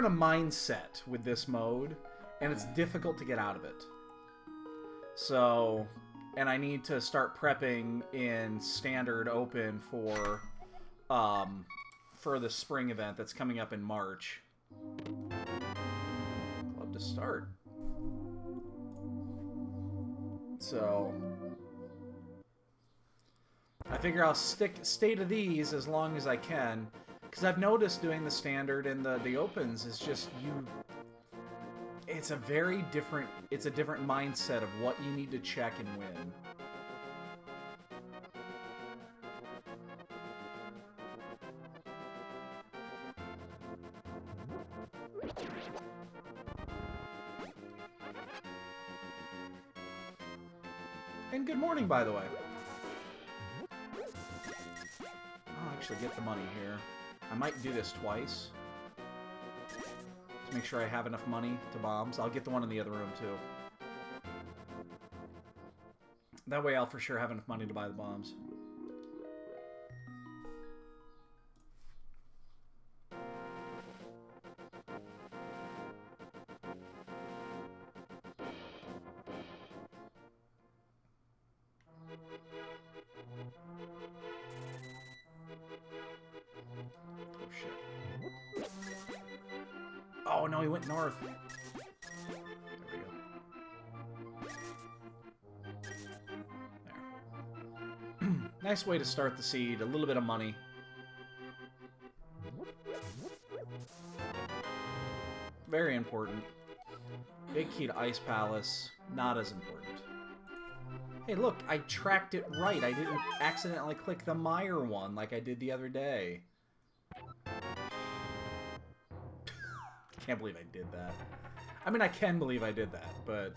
in a mindset with this mode, and it's difficult to get out of it. So, and I need to start prepping in standard open for the spring event that's coming up in March. Love to start. So, I figure I'll stay to these as long as I can, because I've noticed doing the standard and the opens is just it's a different mindset of what you need to check and win. And good morning, by the way. I'll actually get the money here. I might do this twice to make sure I have enough money to bombs. I'll get the one in the other room, too. That way I'll for sure have enough money to buy the bombs. Oh no, he went north. There we go. There. Nice way to start the seed. A little bit of money. Very important. Big key to Ice Palace. Not as important. Hey, look, I tracked it right. I didn't accidentally click the Meyer one like I did the other day. Can't believe I did that. I mean, I can believe I did that, but...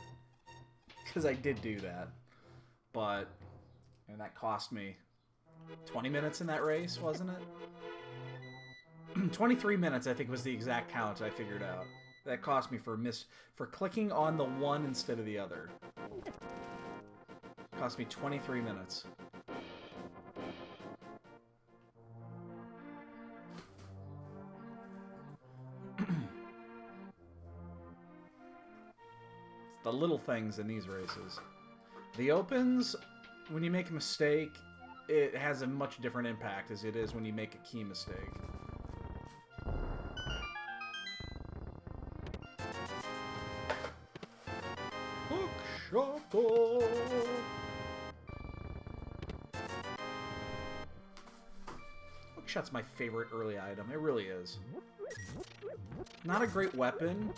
because I did do that. But... and that cost me 20 minutes in that race, wasn't it? 23 minutes, I think, was the exact count I figured out. That cost me for clicking on the one instead of the other. Cost me 23 minutes. The little things in these races. The opens, when you make a mistake, it has a much different impact as it is when you make a key mistake. Hook shot. Hookshot's my favorite early item. It really is. Not a great weapon,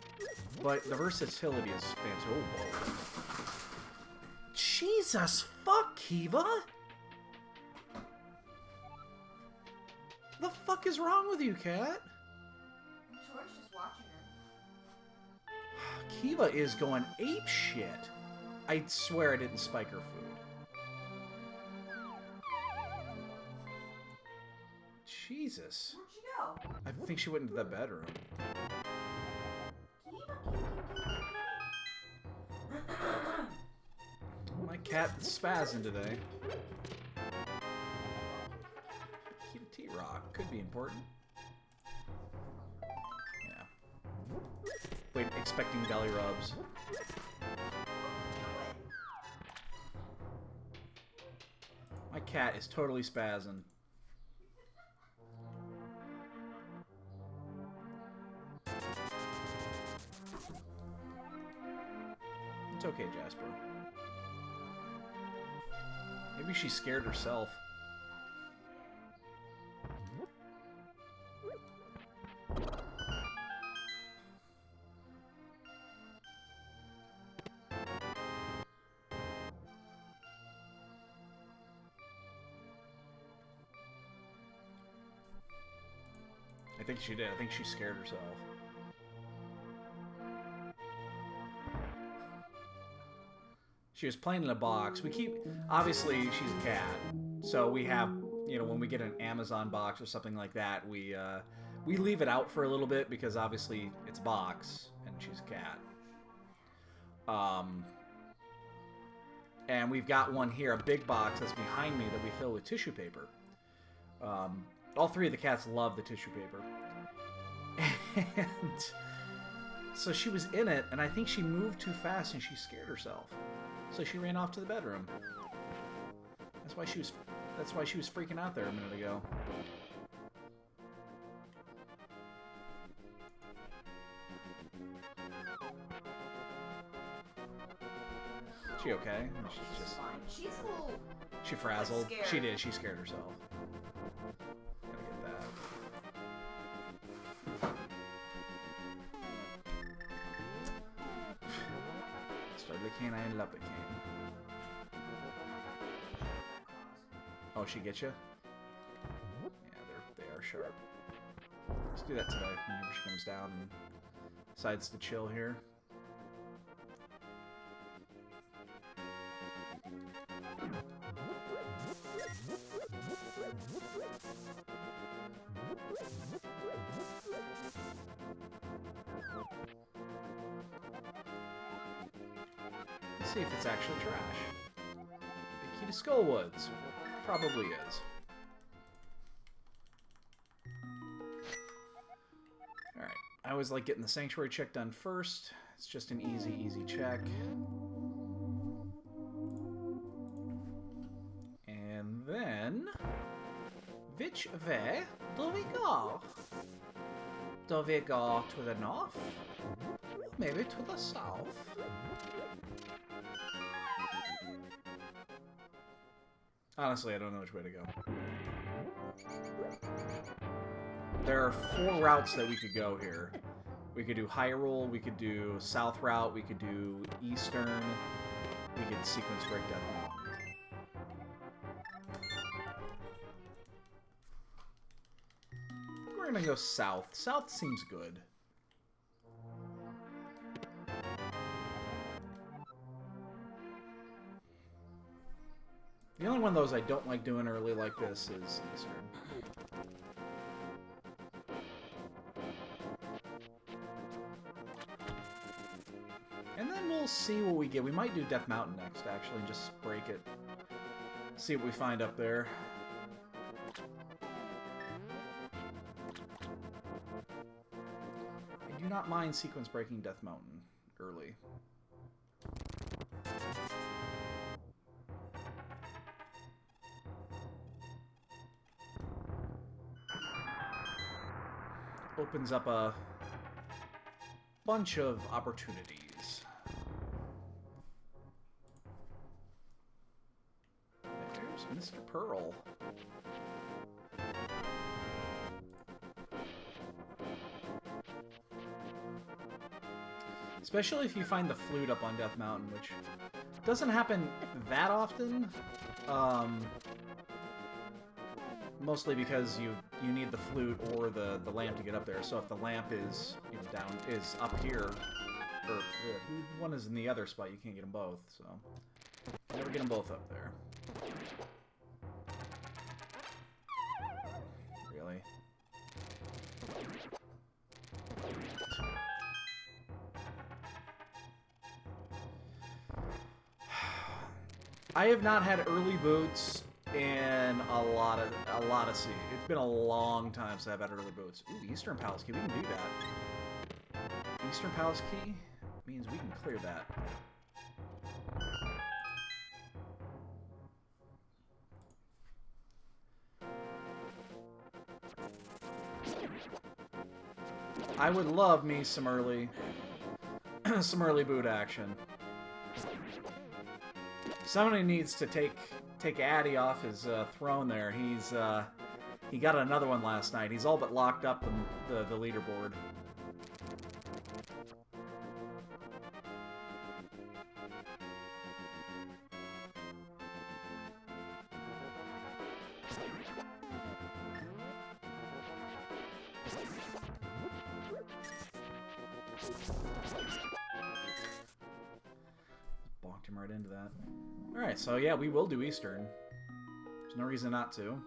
but the versatility is fantastic. Oh, whoa. Jesus fuck, Kiva! The fuck is wrong with you, cat? George's just watching her. Kiva is going ape shit. I swear I didn't spike her food. Jesus. Where'd she go? I think she went into the bedroom. My cat's spazzing today. Key to T-Rock could be important. Yeah. Wait, expecting belly rubs. My cat is totally spazzing. It's okay, Jasper. Maybe she's scared herself. I think she did. I think she scared herself. She was playing in a box. We keep... obviously, she's a cat. So we have... you know, when we get an Amazon box or something like that, we leave it out for a little bit because obviously it's a box and she's a cat. And we've got one here, a big box that's behind me that we fill with tissue paper. All three of the cats love the tissue paper. And so she was in it, and I think she moved too fast and she scared herself. So she ran off to the bedroom. That's why she was freaking out there a minute ago. She okay? She's just fine. She's a little... She frazzled. Scared. She did. She scared herself. Gotta get that. Started the canine, love the cane. Oh, she gets you? Yeah, they are sharp. Let's do that today. Whenever she comes down and decides to chill here. Let's see if it's actually trash. The key to Skullwoods. Probably is. Alright. I always like getting the sanctuary check done first. It's just an easy check. And then... Which way do we go? Do we go to the north? Or maybe to the south? Honestly, I don't know which way to go. There are 4 routes that we could go here. We could do Hyrule, we could do South Route, we could do Eastern, we could sequence break Death Mountain. We're gonna go south. South seems good. The only one of those I don't like doing early like this is Eastern. And then we'll see what we get. We might do Death Mountain next, actually, and just break it. See what we find up there. I do not mind sequence breaking Death Mountain early. Opens up a bunch of opportunities. There's Mr. Pearl. Especially if you find the flute up on Death Mountain, which doesn't happen that often. Mostly because you need the flute or the lamp to get up there. So if the lamp is is up here, or one is in the other spot, you can't get them both. So never get them both up there. Really? I have not had early boots in a lot of sea. It's been a long time since I've had early boots. Ooh, Eastern Palace Key. We can do that. Eastern Palace Key means we can clear that. I would love me some early boot action. Somebody needs to take Addy off his throne there. He got another one last night. He's all but locked up the leaderboard. Bonked him right into that. Alright, so yeah, we will do Eastern. There's no reason not to.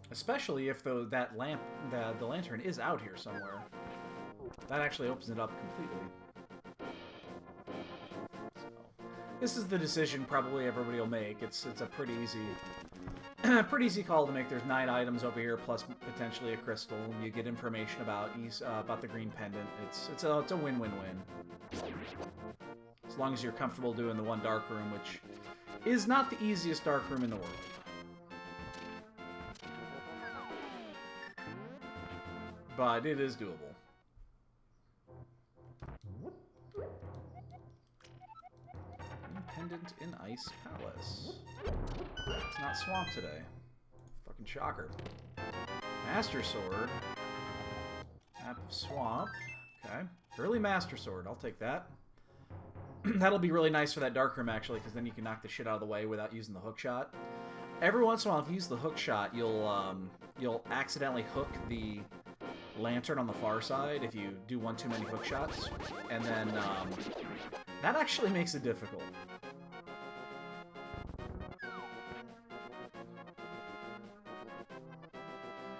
Especially if that lamp, the lantern is out here somewhere. That actually opens it up completely. This is the decision probably everybody will make. It's a pretty easy pretty easy call to make. There's 9 items over here plus potentially a crystal. You get information about the green pendant. It's a win-win-win. As long as you're comfortable doing the one dark room, which is not the easiest dark room in the world. But it is doable. Pendant in Ice Palace. It's not Swamp today. Fucking shocker. Master Sword. Map of Swamp. Okay. Early Master Sword. I'll take that. That'll be really nice for that dark room, actually, because then you can knock the shit out of the way without using the hook shot. Every once in a while, if you use the hook shot, you'll accidentally hook the lantern on the far side if you do one too many hook shots, and then that actually makes it difficult.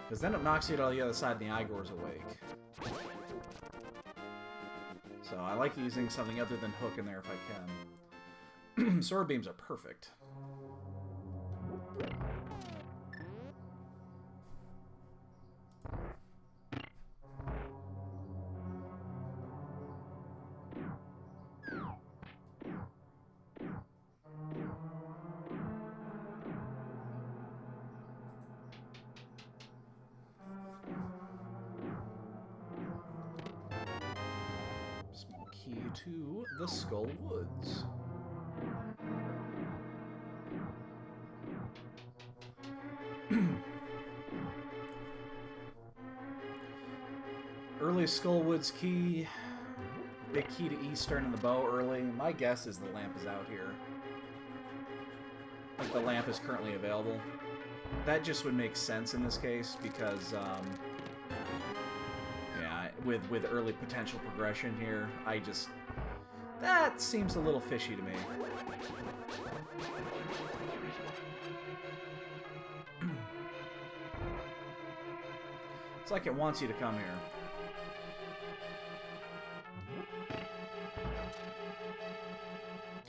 Because then it knocks you to the other side and the Igor's awake. So I like using something other than hook in there if I can. Sword beams are perfect. Key to the Skull Woods. Early Skull Woods key. Big key to Eastern and the bow early. My guess is the lamp is out here. Like the lamp is currently available. That just would make sense in this case because with early potential progression here, that seems a little fishy to me. It's like it wants you to come here.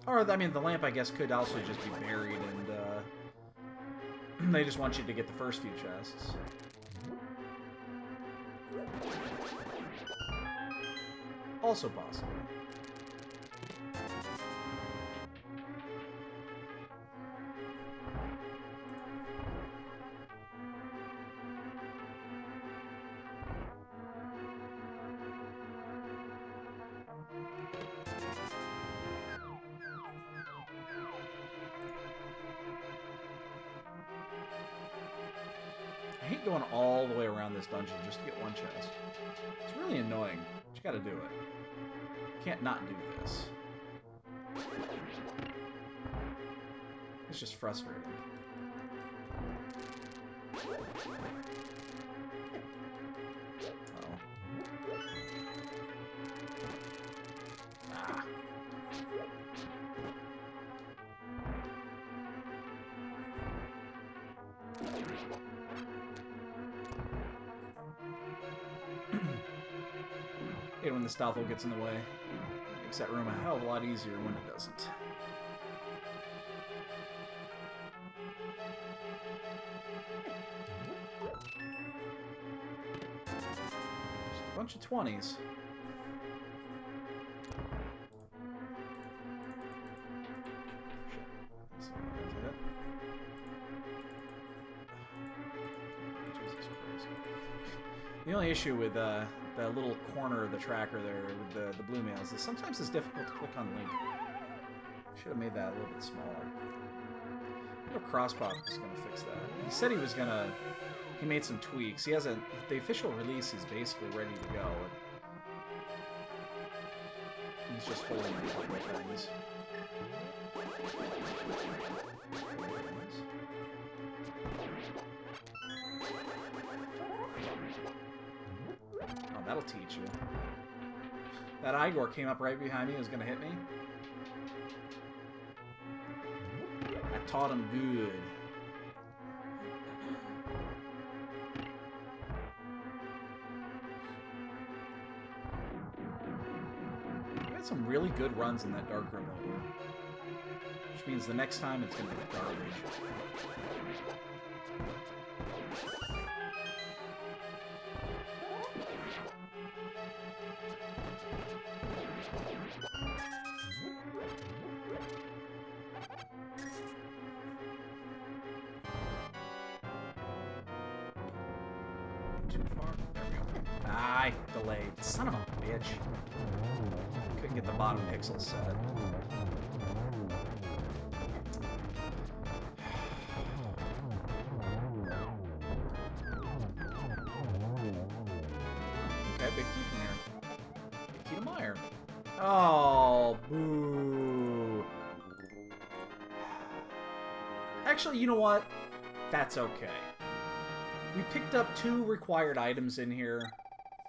Or, I mean, the lamp, I guess, could also just be buried and they just want you to get the first few chests. Also possible. I hate going all the way around this dungeon just to get one chest. It's really annoying, but you gotta do it. Can't not do this. It's just frustrating. Oh. Ah. Hate when the Stoffel gets in the way. Makes that room a hell of a lot easier when it doesn't. Just a bunch of 20s. The only issue with the little corner of the tracker there with the blue mails is sometimes it's difficult to click on link. Should have made that a little bit smaller. I wonder if Crosspop is going to fix that. He said he was going to... He made some tweaks. He hasn't... The official release is basically ready to go. He's just holding a couple of things. Oh, that'll teach you. That Igor came up right behind me. He was going to hit me. I taught him good. I had some really good runs in that dark room lately. Which means the next time it's going to be garbage. Too far. There we go. Ah, delayed. Son of a bitch. Couldn't get the bottom pixel set. Okay, big key from here. Big key to Meyer. Oh, boo. Actually, you know what? That's okay. We picked up 2 required items in here,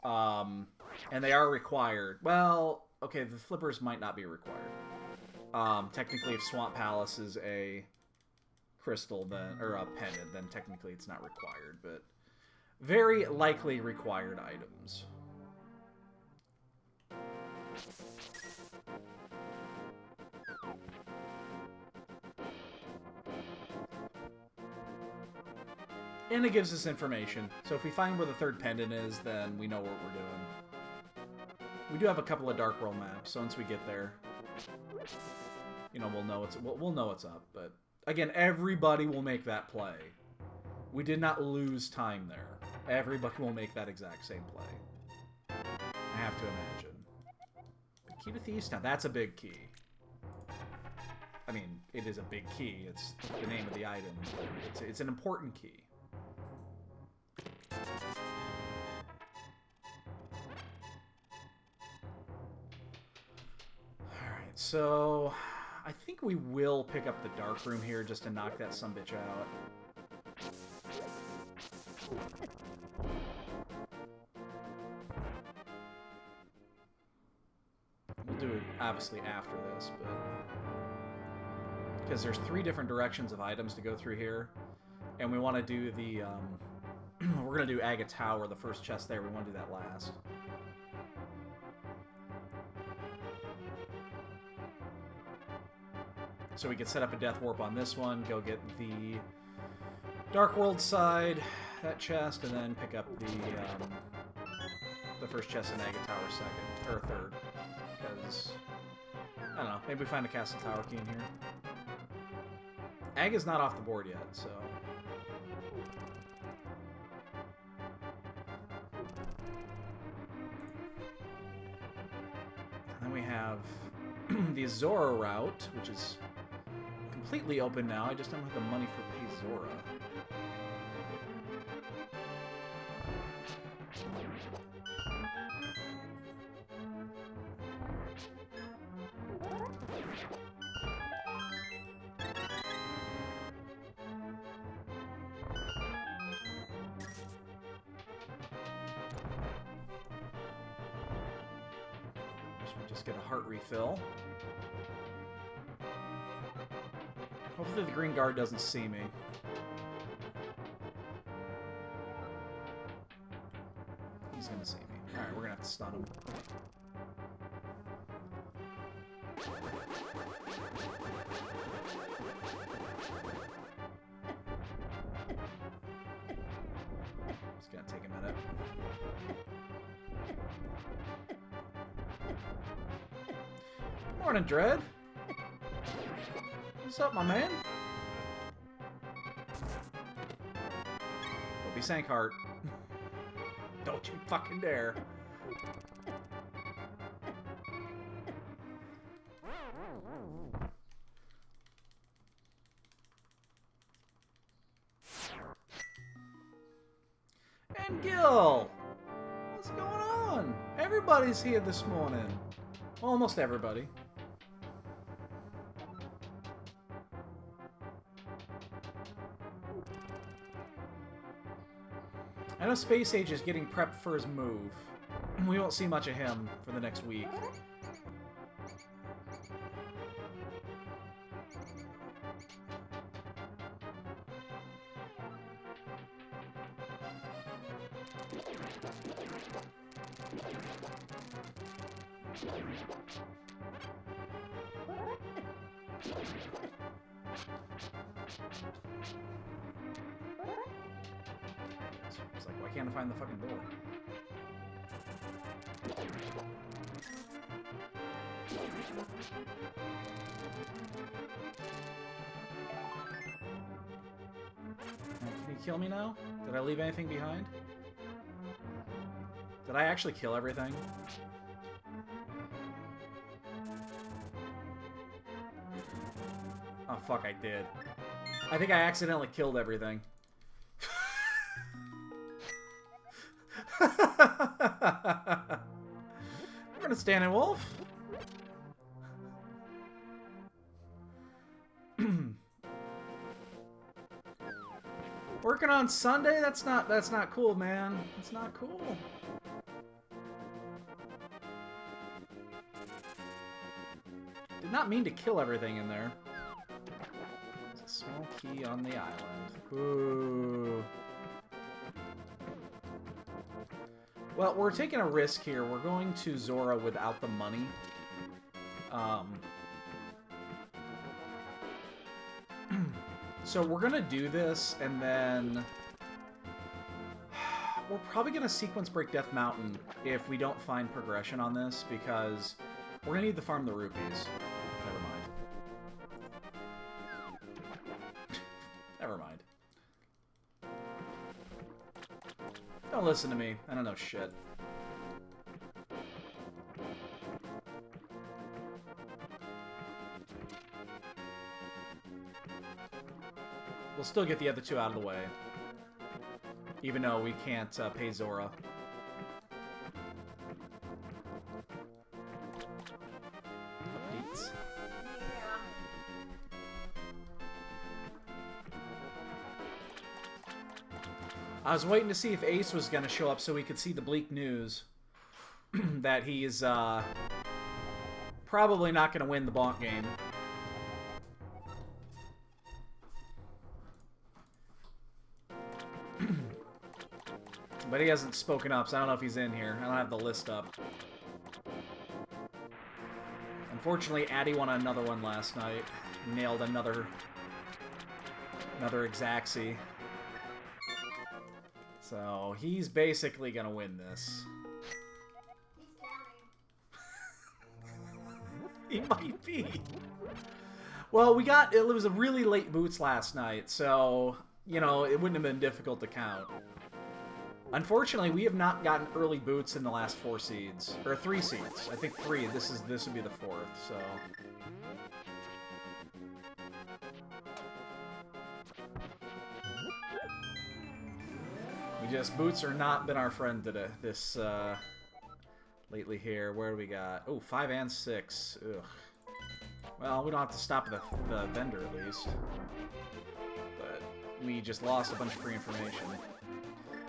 and they are required. Well, okay, the flippers might not be required. Technically, if Swamp Palace is a crystal, then or a pendant, then technically it's not required, but very likely required items. And it gives us information. So if we find where the 3rd pendant is, then we know what we're doing. We do have a couple of Dark World maps, so once we get there, you know, we'll know it's up. But again, everybody will make that play. We did not lose time there. Everybody will make that exact same play. I have to imagine. Key to Thieves. Now that's a big key. I mean, it is a big key. It's the name of the item. It's an important key. Alright, so I think we will pick up the dark room here just to knock that sumbitch out. We'll do it obviously after this, but because there's 3 different directions of items to go through here, and we want to do the we're gonna do Aga Tower, the first chest there. We want to do that last. So we could set up a death warp on this one, go get the Dark World side, that chest, and then pick up the first chest in Aga Tower second, or third. Because, I don't know, maybe we find a Castle Tower key in here. Aga's not off the board yet, so... And then we have the Zora route, which is completely open now. I just don't have the money for pay Zora. Just get a heart refill. Hopefully the green guard doesn't see me. He's gonna see me. Alright, we're gonna have to stun him. It's gonna take a minute. Morning, Dread. What's up, my man? Don't be Sankheart. Don't you fucking dare. And Gil! What's going on? Everybody's here this morning. Well, almost everybody. I know Space Age is getting prepped for his move. We won't see much of him for the next week. It's like, why can't I find the fucking door? Can you kill me now? Did I leave anything behind? Did I actually kill everything? Oh, fuck, I did. I think I accidentally killed everything. We're gonna stand in wolf. Working on Sunday? That's not cool, man. That's not cool. Did not mean to kill everything in there. There's a small key on the island. Boo. Well, we're taking a risk here. We're going to Zora without the money. So we're gonna do this, and then we're probably gonna sequence break Death Mountain if we don't find progression on this, because we're gonna need to farm the rupees. Never mind. Never mind. Don't listen to me. I don't know shit. We'll still get the other two out of the way. Even though we can't pay Zora. Updates. I was waiting to see if Ace was going to show up so we could see the bleak news that he's probably not going to win the bonk game. But he hasn't spoken up, so I don't know if he's in here. I don't have the list up. Unfortunately, Addy won another one last night. Nailed another Exaxie. So he's basically gonna win this. He might be. Well, it was a really late boots last night, so you know it wouldn't have been difficult to count. Unfortunately, we have not gotten early boots in the last 4 seeds. Or 3 seeds. I think 3. This would be the 4th, so... Boots are not been our friend today. Lately here. Where do we got? Oh, 5 and 6. Ugh. Well, we don't have to stop the vendor at least. But we just lost a bunch of free information.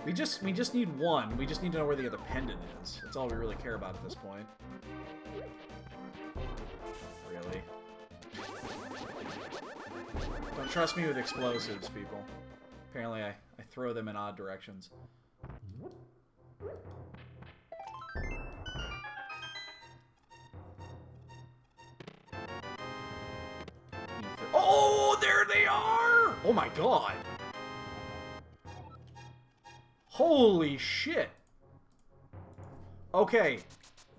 We just need one. We just need to know where the other pendant is. That's all we really care about at this point. Really. Don't trust me with explosives, people. Apparently I throw them in odd directions. Oh, there they are! Oh my god! Holy shit! Okay,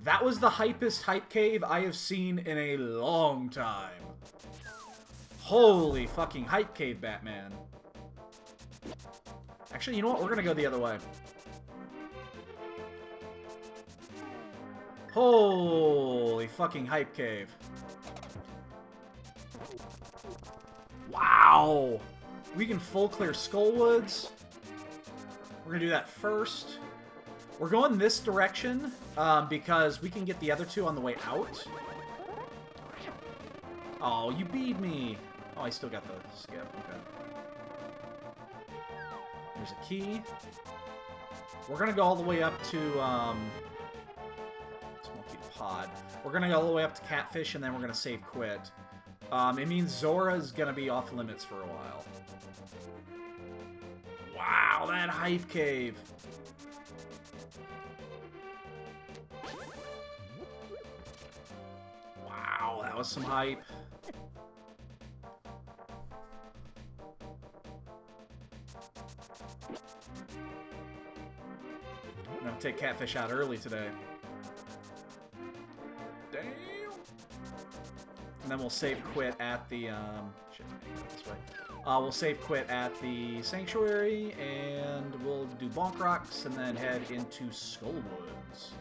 that was the hypest hype cave I have seen in a long time. Holy fucking hype cave, Batman. Actually, you know what? We're gonna go the other way. Holy fucking hype cave. Wow! We can full clear Skullwoods. We're gonna do that first. We're going this direction because we can get the other two on the way out. Oh, you beat me. Oh, I still got the skip. Okay. There's a key. We're gonna go all the way up to Smoky Pod. We're gonna go all the way up to Catfish, and then we're gonna save quit. It means Zora's gonna be off limits for a while. Wow, that hype cave. Wow, that was some hype. I'm gonna take Catfish out early today. Damn. And then we'll save quit at the shit, this way. We'll save quit at the Sanctuary, and we'll do Bonk Rocks, and then head into Skullwoods.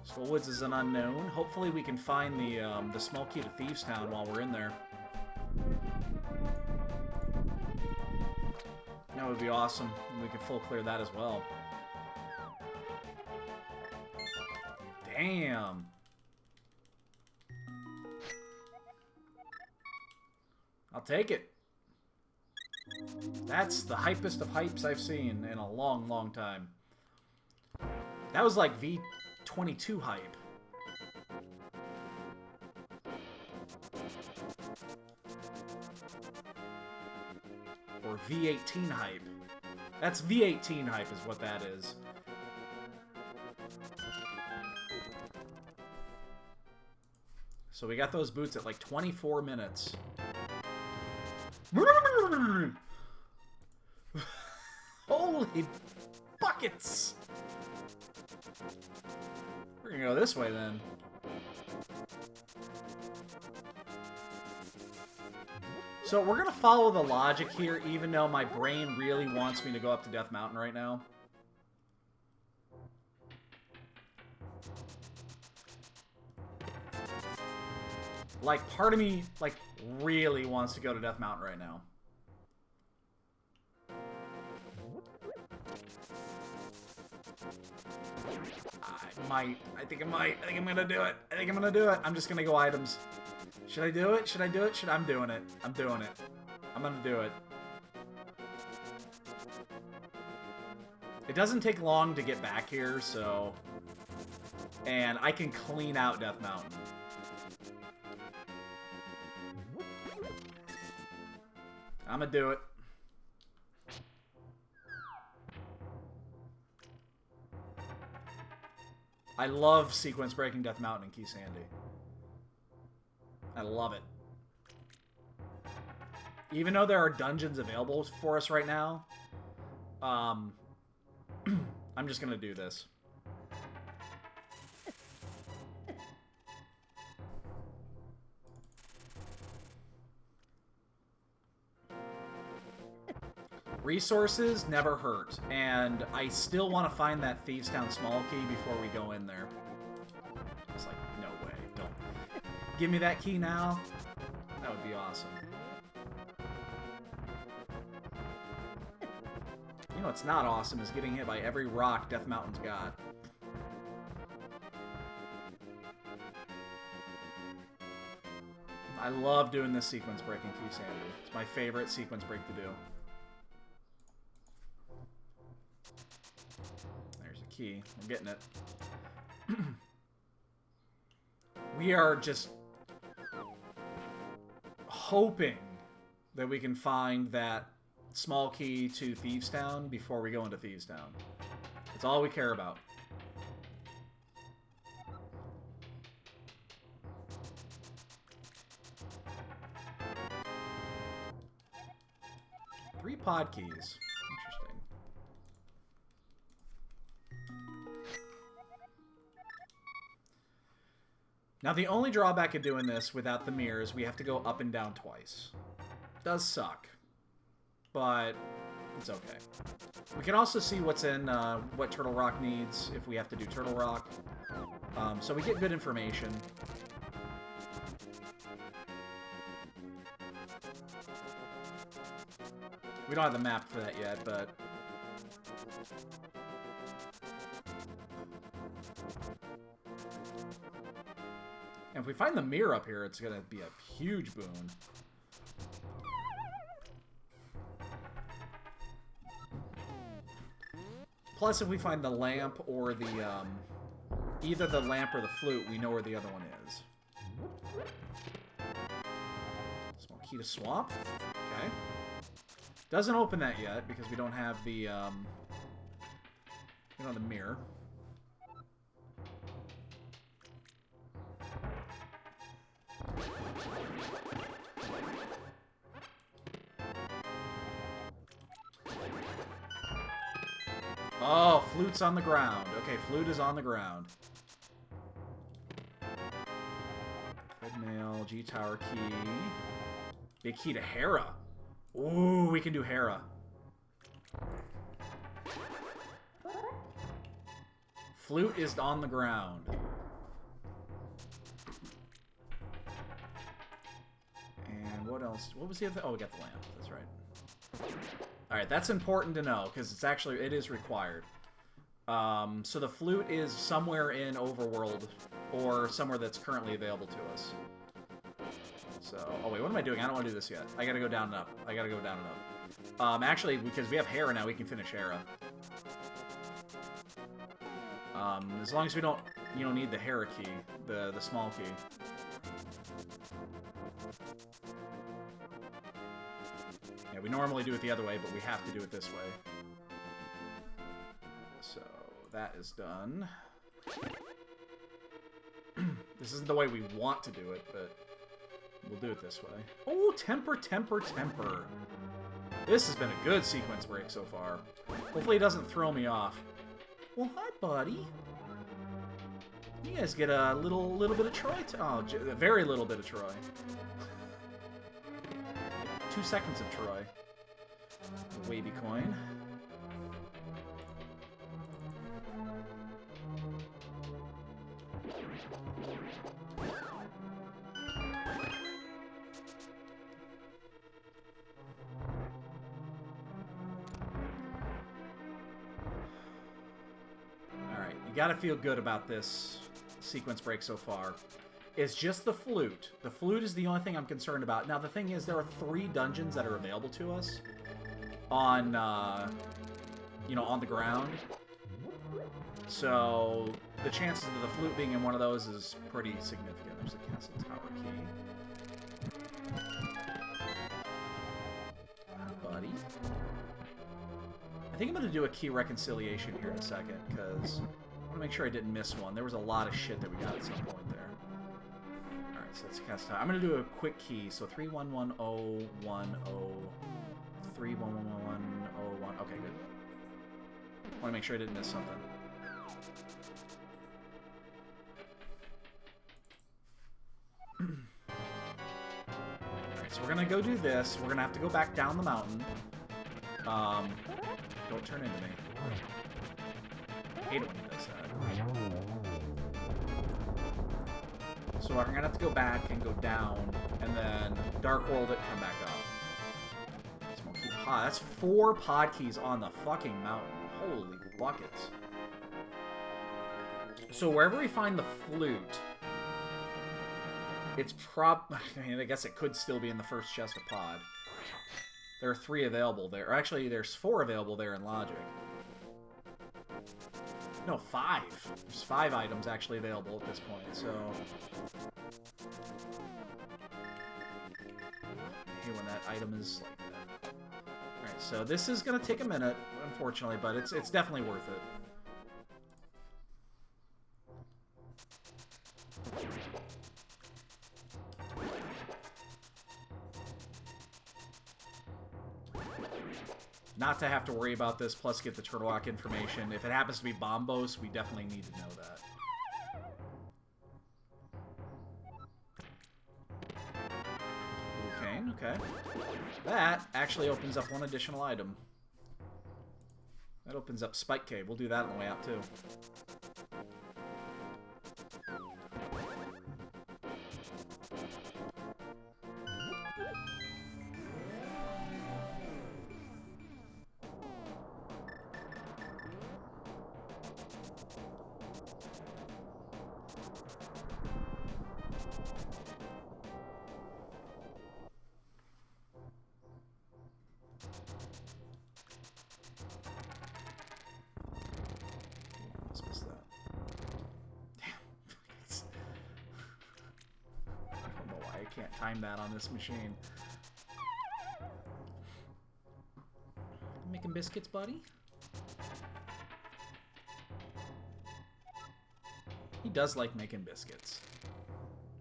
Skullwoods is an unknown. Hopefully we can find the small key to Thieves Town while we're in there. That would be awesome. And we can full clear that as well. Damn. I'll take it. That's the hypest of hypes I've seen in a long, long time. That was like V22 hype. Or V18 hype. That's V18 hype is what that is. So we got those boots at like 24 minutes. Holy buckets! We're gonna go this way then. So we're gonna follow the logic here, even though my brain really wants me to go up to Death Mountain right now. Like, part of me, like, really wants to go to Death Mountain right now. I might. I think I might. I think I'm gonna do it. I think I'm gonna do it. I'm just gonna go items. Should I do it? Should I do it? I'm doing it. I'm doing it. I'm gonna do it. It doesn't take long to get back here, so... And I can clean out Death Mountain. I'm gonna do it. I love sequence breaking Death Mountain in Keysanity. I love it. Even though there are dungeons available for us right now, I'm just gonna do this. Resources never hurt, and I still want to find that Thieves Town small key before we go in there. It's like, no way, don't. Give me that key now? That would be awesome. You know what's not awesome is getting hit by every rock Death Mountain's got. I love doing this sequence break in Keysanity. It's my favorite sequence break to do. Key. I'm getting it. We are just hoping that we can find that small key to Thieves Town before we go into Thieves Town. That's all we care about. Three pod keys. Interesting. Now, the only drawback of doing this without the mirror is we have to go up and down twice. Does suck, but it's okay. We can also see what's in what Turtle Rock needs if we have to do Turtle Rock. So we get good information. We don't have the map for that yet, but... And if we find the mirror up here, it's going to be a huge boon. Plus, if we find the lamp or the, either the lamp or the flute, we know where the other one is. Small key to swamp. Okay. Doesn't open that yet, because we don't have the, we don't have the mirror. Oh, flute's on the ground. Okay, flute is on the ground. Red mail, G tower key. Big key to Hera. Ooh, we can do Hera. Flute is on the ground. And what else? What was the other? Oh, we got the lamp. That's right. All right, that's important to know because it is required. So the flute is somewhere in Overworld or somewhere that's currently available to us. So, oh wait, what am I doing? I don't want to do this yet. I gotta go down and up. I gotta go down and up. Actually, because we have Hera now, we can finish Hera. As long as we don't, need the Hera key, the small key. Yeah, we normally do it the other way, but we have to do it this way. So, that is done. This isn't the way we want to do it, but we'll do it this way. Oh, temper, temper, temper. This has been a good sequence break so far. Hopefully it doesn't throw me off. Well, hi, buddy. You guys get a little bit of Troy. Oh, a very little bit of Troy. 2 seconds of Troy. A wavy coin. Alright, you gotta feel good about this sequence break so far. It's just the flute. The flute is the only thing I'm concerned about. Now, the thing is, there are 3 dungeons that are available to us on, on the ground. So, the chances of the flute being in one of those is pretty significant. There's a castle tower key. Buddy. I think I'm going to do a key reconciliation here in a second, because I want to make sure I didn't miss one. There was a lot of shit that we got at some point there. Alright, so let's cast time. I'm going to do a quick key. So 311010 311101. Okay, good. I want to make sure I didn't miss something. Alright, so we're going to go do this. We're going to have to go back down the mountain. Don't turn into me. I hate it when he does that. So we're gonna have to go back and go down, and then Dark World it, come back up. That's 4 pod keys on the fucking mountain. Holy buckets. So wherever we find the flute, it's I guess it could still be in the first chest of pod. There are 3 available there. Or actually, there's 4 available there in Logic. No, 5. There's 5 items actually available at this point, so... I hate when that item is like that. Alright, so this is gonna take a minute, unfortunately, but it's definitely worth it. Not to have to worry about this, plus get the Turtle Rock information. If it happens to be Bombos, we definitely need to know that. Okay. That actually opens up one additional item. That opens up Spike Cave. We'll do that on the way out, too. Time that on this machine. Making biscuits, buddy? He does like making biscuits.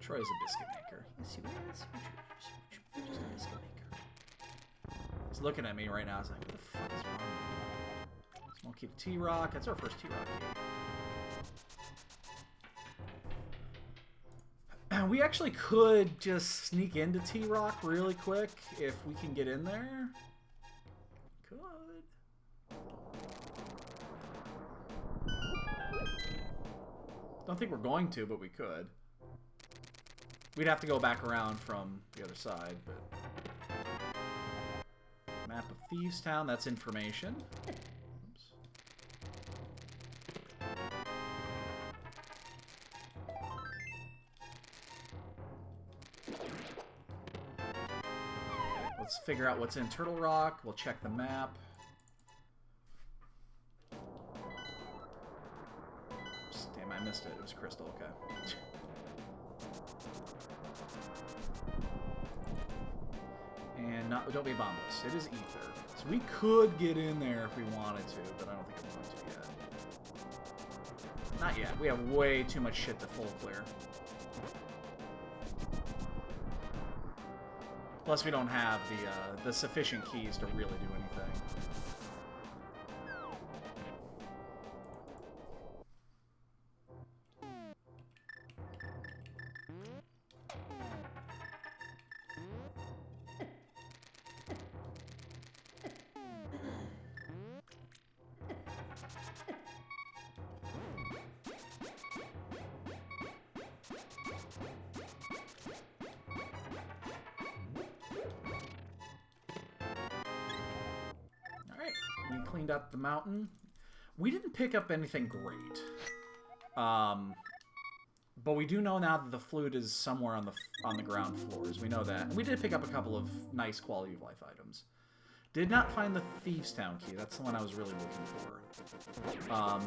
Troy's a biscuit maker. Yes, he is. Troy's a biscuit maker. He's looking at me right now. He's like, what the fuck is wrong with you? What's Small key to T-Rock. That's our first T-Rock key. We actually could just sneak into T-Rock really quick if we can get in there. Could. Don't think we're going to, but we could. We'd have to go back around from the other side, but... Map of Thieves Town, that's information. Oops. Let's figure out what's in Turtle Rock. We'll check the map. Oops, damn, I missed it. It was crystal, okay. And don't be Bombos. It is Ether. So we could get in there if we wanted to, but I don't think I'm going to yet. Not yet. We have way too much shit to full clear. Plus, we don't have the sufficient keys to really do anything. Cleaned up the mountain. We didn't pick up anything great. But we do know now that the flute is somewhere on the ground floors. We know that. And we did pick up a couple of nice quality of life items. Did not find the Thieves Town key. That's the one I was really looking for.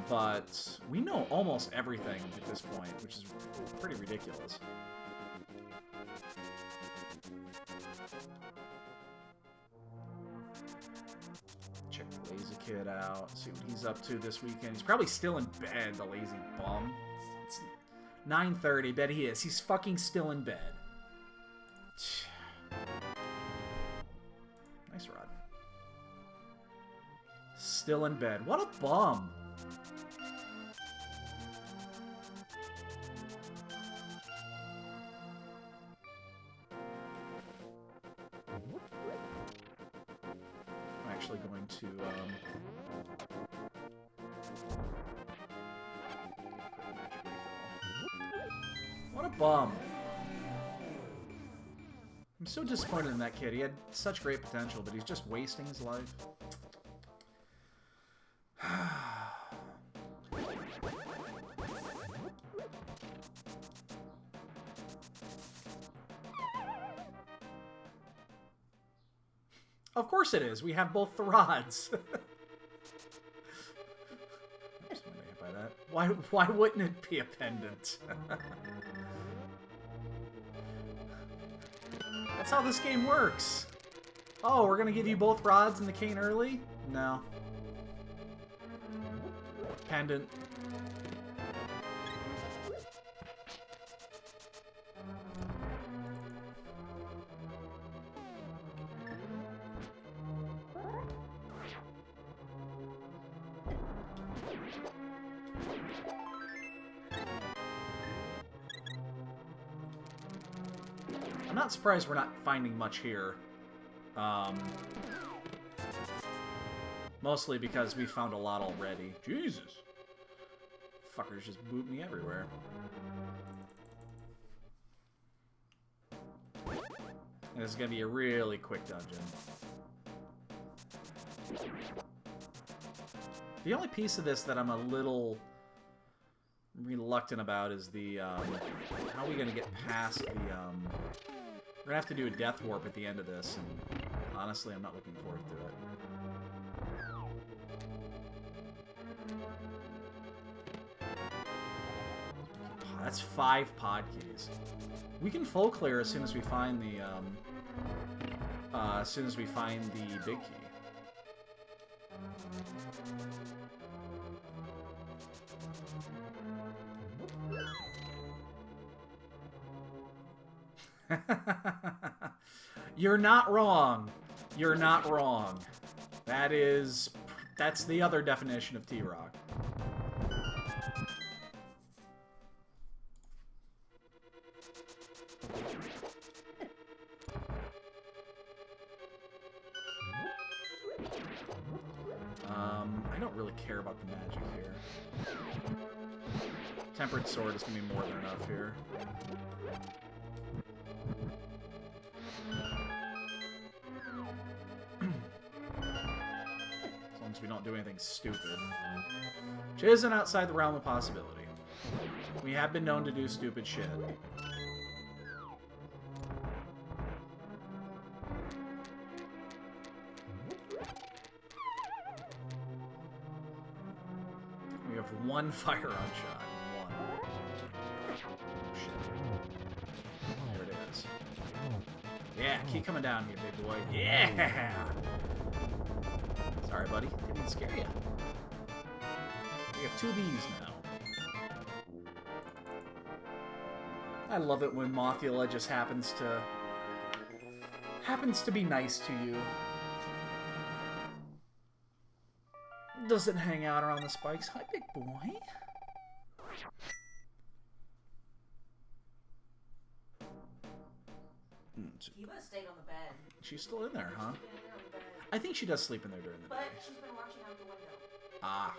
But we know almost everything at this point, which is pretty ridiculous. Check the lazy kid out, see what he's up to this weekend. He's probably still in bed, the lazy bum. It's 9:30, bet he is. He's fucking still in bed. Nice rod. Still in bed. What a bum. Actually going to what a bum. I'm so disappointed in that kid. He had such great potential, but he's just wasting his life. Of course it is. We have both the rods. Oops, I got hit by that. Why wouldn't it be a pendant? That's how this game works. Oh, we're gonna give you both rods and the cane early? No. Pendant. I'm not surprised we're not finding much here. Mostly because we found a lot already. Jesus. Fuckers just boot me everywhere. And this is gonna be a really quick dungeon. The only piece of this that I'm a little reluctant about is the, how are we gonna get past the, we're gonna have to do a death warp at the end of this, and honestly, I'm not looking forward to it. That's 5 pod keys. We can full clear as soon as we find the, big key. You're not wrong. You're not wrong. That is That's the other definition of T-Rock. I don't really care about the magic here. Tempered Sword is going to be more than enough here. As long as we don't do anything stupid. Which isn't outside the realm of possibility. We have been known to do stupid shit. We have one fire on shot. One. Oh, shit. There it is. Yeah, keep coming down here, big boy. Yeah! Sorry, buddy. Didn't even scare you. We have 2 bees now. I love it when Mothula just happens to be nice to you. Doesn't hang out around the spikes. Hi, big boy. Eva stayed on the bed. She's still in there, huh? She's been in there on the bed. I think she does sleep in there during the day. But she's been watching out the window. Ah.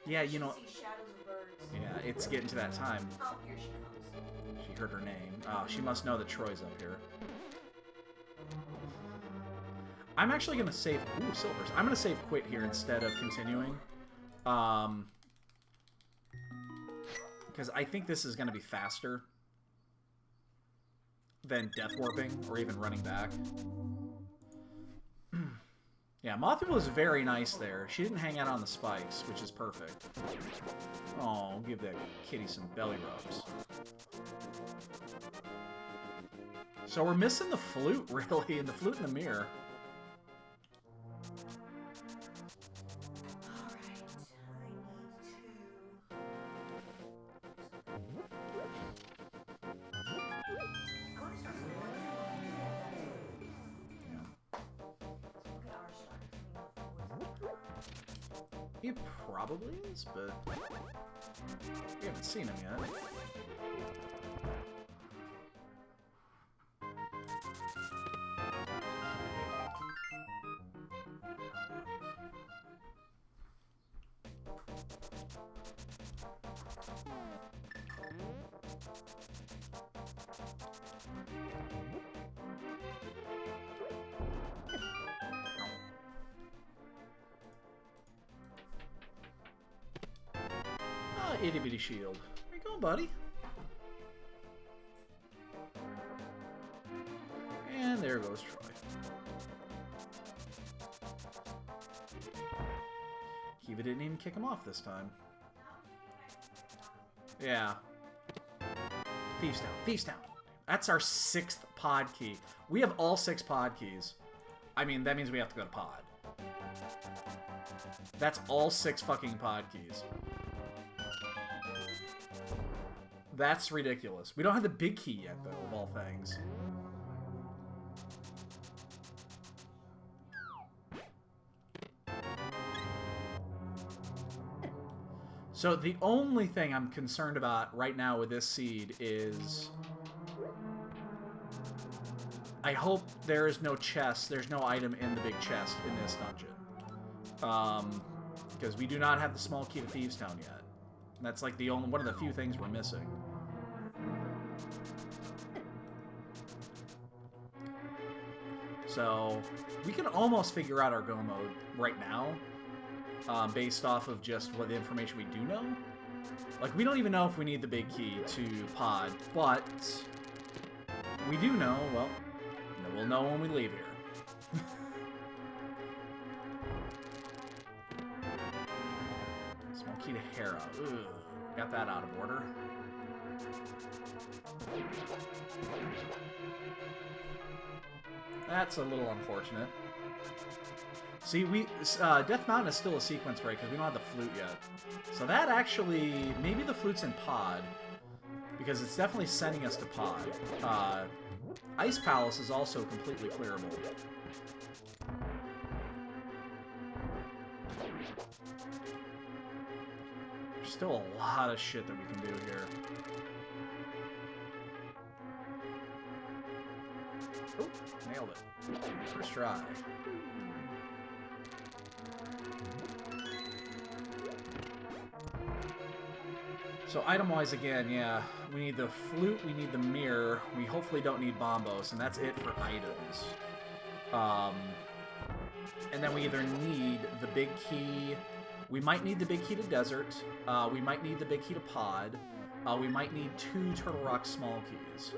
Yeah, you know... She sees shadows of birds. Yeah, it's getting to that time. Oh, here she comes. She heard her name. Oh, she must know that Troy's up here. I'm actually going to save... Ooh, silvers. I'm going to save quit here instead of continuing. Because I think this is going to be faster than death warping or even running back. Yeah, Mothula was very nice there. She didn't hang out on the spikes, which is perfect. Oh, give that kitty some belly rubs. So we're missing the flute, really, and the flute in the mirror. He probably is, but we haven't seen him yet. Itty bitty shield. Where you going, buddy? And there goes Troy. Kiva didn't even kick him off this time. Yeah. Thieves Town. Thieves Town. That's our 6th pod key. We have all 6 pod keys. I mean, that means we have to go to pod. That's all 6 fucking pod keys. That's ridiculous. We don't have the big key yet, though, of all things. So the only thing I'm concerned about right now with this seed is... I hope there is no chest, there's no item in the big chest in this dungeon. Because we do not have the small key to Thieves Town yet. And that's like the only one of the few things we're missing. So, we can almost figure out our go mode right now, based off of just what the information we do know. Like, we don't even know if we need the big key to pod, but we do know, well, we'll know when we leave here. Small key to Hera. Ugh, got that out of order. That's a little unfortunate. See, Death Mountain is still a sequence break because we don't have the flute yet. So that actually, maybe the flute's in pod, because it's definitely sending us to pod. Ice Palace is also completely clearable. Still a lot of shit that we can do here. Oh, nailed it. First try. So item-wise again, yeah, we need the flute, we need the mirror, we hopefully don't need bombos, and that's it for items. And then we either need the big key, we might need the big key to desert, we might need the big key to pod, we might need 2 Turtle Rock small keys.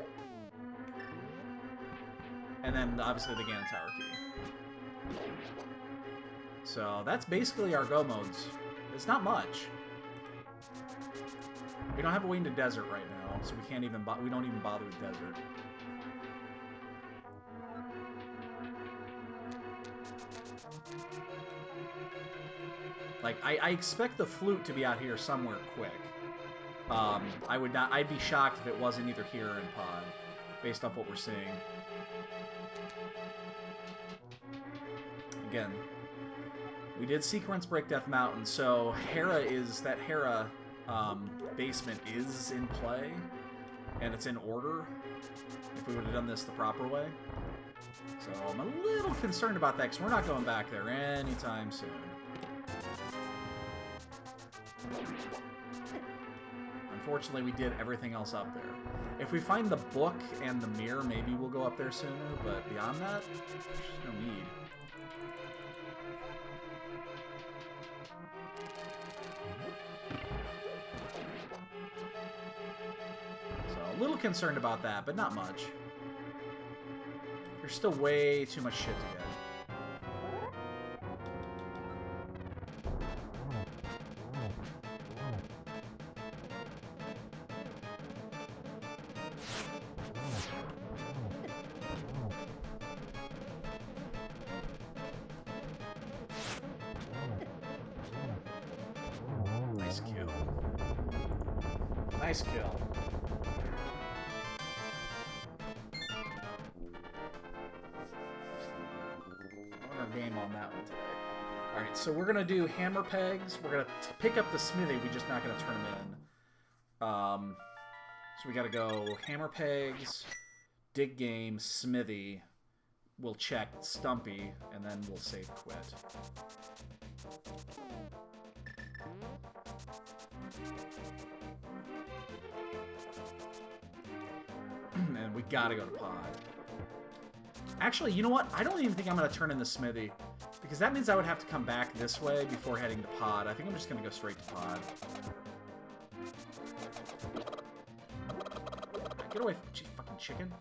And then obviously the Ganon Tower key. So that's basically our go modes. It's not much. We don't have a way into desert right now, so we can't even we don't even bother with desert. Like I expect the flute to be out here somewhere quick. I'd be shocked if it wasn't either here or in pod, based off what we're seeing. Again, we did sequence Break Death Mountain, so Hera basement is in play, and it's in order, if we would have done this the proper way. So I'm a little concerned about that, because we're not going back there anytime soon. Unfortunately, we did everything else up there. If we find the book and the mirror, maybe we'll go up there sooner, but beyond that, there's no need. A little concerned about that, but not much. There's still way too much shit to get. Nice kill. Nice kill. Game on that one today. Alright, so we're gonna do hammer pegs. We're gonna pick up the smithy, we're just not gonna turn them in. So we gotta go hammer pegs, dig game, smithy. We'll check Stumpy, and then we'll save quit. And we gotta go to pod. Actually, you know what? I don't even think I'm going to turn in the smithy, because that means I would have to come back this way before heading to pod. I think I'm just going to go straight to pod. Get away from me, fucking chicken.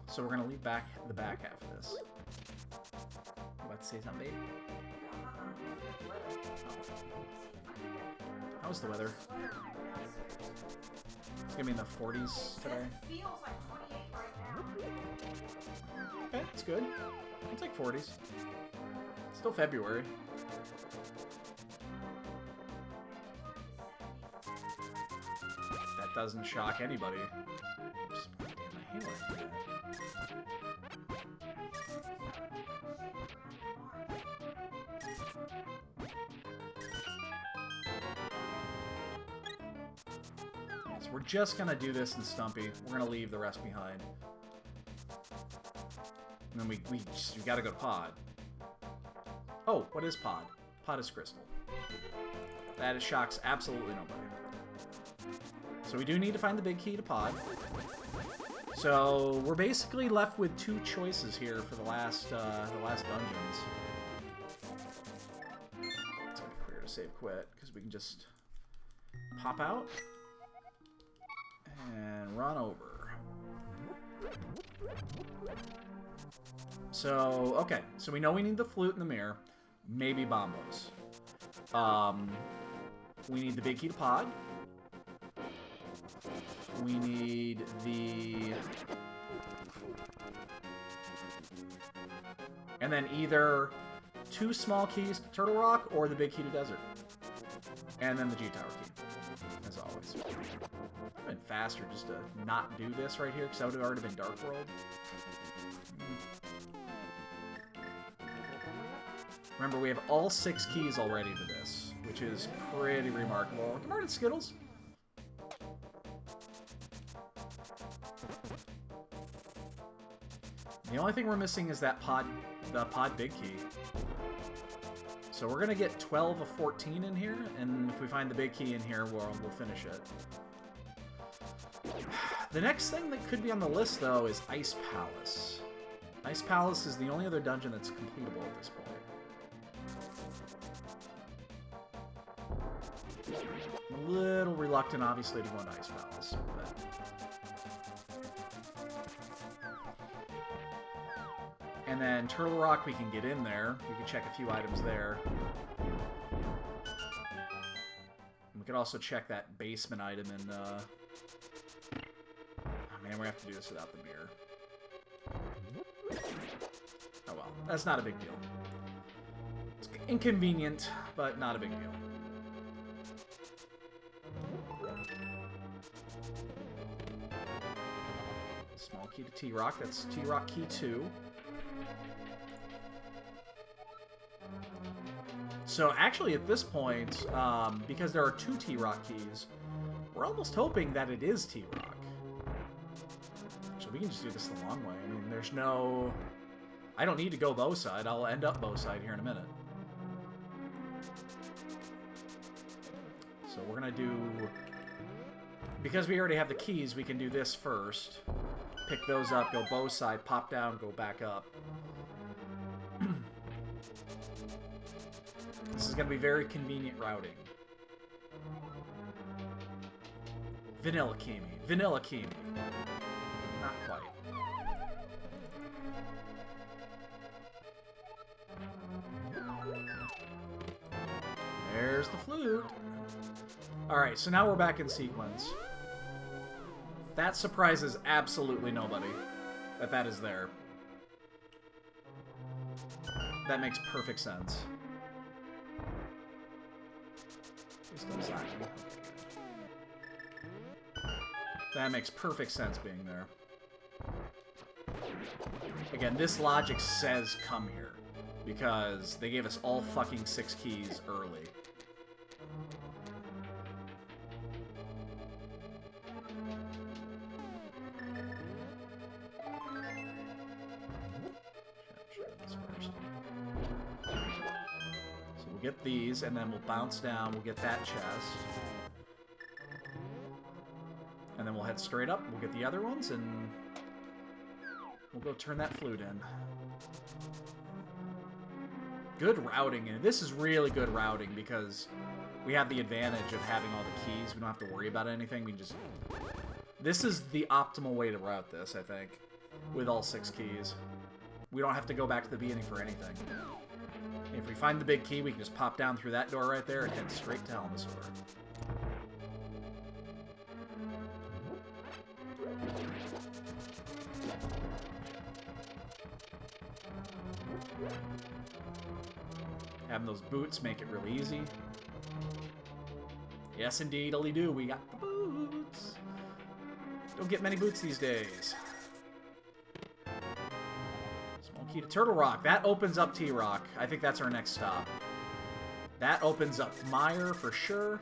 So we're going to leave back the back half of this. You about to say something, babe? How's the weather? It's gonna be in the 40s today. It feels like 28 right now. Okay, that's good. It's like 40s. Still February. That doesn't shock anybody. Just, damn, I hate when I do that. We're just gonna do this in Stumpy. We're gonna leave the rest behind. And then we gotta go to pod. Oh, what is pod? Pod is crystal. That is shocks absolutely nobody. So we do need to find the big key to pod. So we're basically left with 2 choices here for the last dungeons. It's gonna be clear to save quit, because we can just pop out and run over. So, okay. So we know we need the flute and the mirror. Maybe bombos. We need the big key to pod. We need the... And then either 2 small keys to Turtle Rock or the big key to Desert. And then the G-Tower key, as always. I've been faster just to not do this right here, because that would have already been Dark World. Remember, we have all 6 keys already to this, which is pretty remarkable. Come on, Skittles. The only thing we're missing is that the pod big key. So we're gonna get 12 of 14 in here, and if we find the big key in here, we'll finish it. The next thing that could be on the list, though, is Ice Palace. Ice Palace is the only other dungeon that's completable at this point. I'm a little reluctant, obviously, to go into Ice Palace, but... And then Turtle Rock, we can get in there. We can check a few items there. And we could also check that basement item in, oh man, we have to do this without the mirror. Oh well, that's not a big deal. It's inconvenient, but not a big deal. Small key to T-Rock, that's T-Rock key 2. So actually at this point, because there are 2 T-Rock keys, we're almost hoping that it is T-Rock. So we can just do this the long way. I mean, there's no... I don't need to go bow side. I'll end up bow side here in a minute. So we're going to do... Because we already have the keys, we can do this first. Pick those up, go bow side, pop down, go back up. This is going to be very convenient routing. Vanilla Kimi. Vanilla Kimi. Not quite. There's the flute. Alright, so now we're back in sequence. That surprises absolutely nobody that that is there. That makes perfect sense. That makes perfect sense being there. Again, this logic says come here, because they gave us all fucking 6 keys early. Get these, and then we'll bounce down, we'll get that chest. And then we'll head straight up, we'll get the other ones, and we'll go turn that flute in. Good routing, and this is really good routing, because we have the advantage of having all the keys. We don't have to worry about anything, we just... This is the optimal way to route this, I think, with all 6 keys. We don't have to go back to the beginning for anything. If we find the big key, we can just pop down through that door right there and head straight to Helmasaur. Having those boots make it really easy. Yes, indeed, do. We got the boots. Don't get many boots these days. Key to Turtle Rock. That opens up T-Rock. I think that's our next stop. That opens up Mire for sure.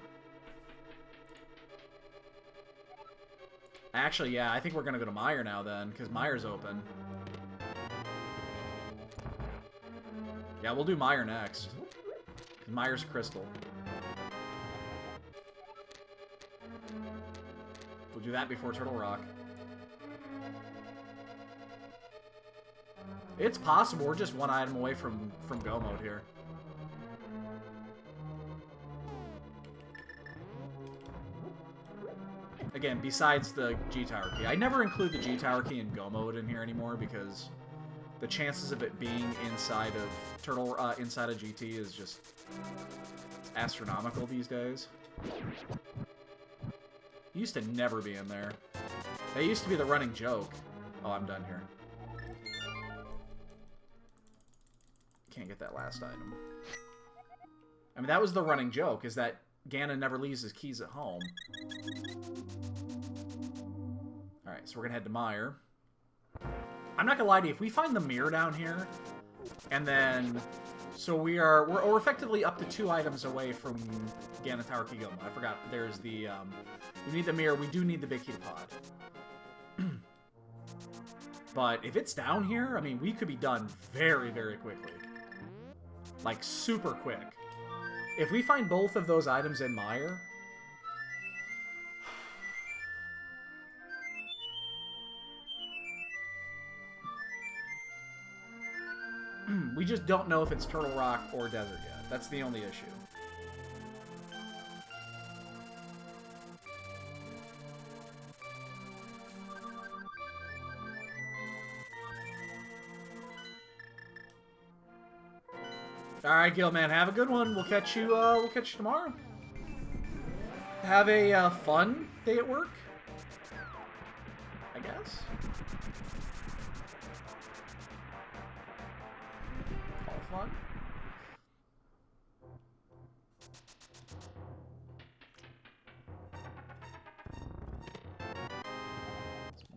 Actually, yeah, I think we're going to go to Mire now then, because Mire's open. Yeah, we'll do Mire next. Mire's crystal. We'll do that before Turtle Rock. It's possible. We're just one item away from go mode here. Again, besides the G-Tower key. I never include the G-Tower key in go mode in here anymore because the chances of it being inside of inside of GT is just astronomical these days. It used to never be in there. That used to be the running joke. Oh, I'm done here. Can't get that last item. I mean, that was the running joke, is that Ganon never leaves his keys at home. so we're gonna head to Meyer. I'm not gonna lie to you, if we find the mirror down here, and then... So we're effectively up to 2 items away from Ganon Tower Kigoma. I forgot, there's the... we need the mirror, we do need the big heated pod. But if it's down here, I mean, we could be done very, very quickly. Like, super quick. If we find both of those items in Meyer... We just don't know if it's Turtle Rock or Desert yet. That's the only issue. All right, Gilman, have a good one. We'll catch you tomorrow. Have a fun day at work, I guess. All fun.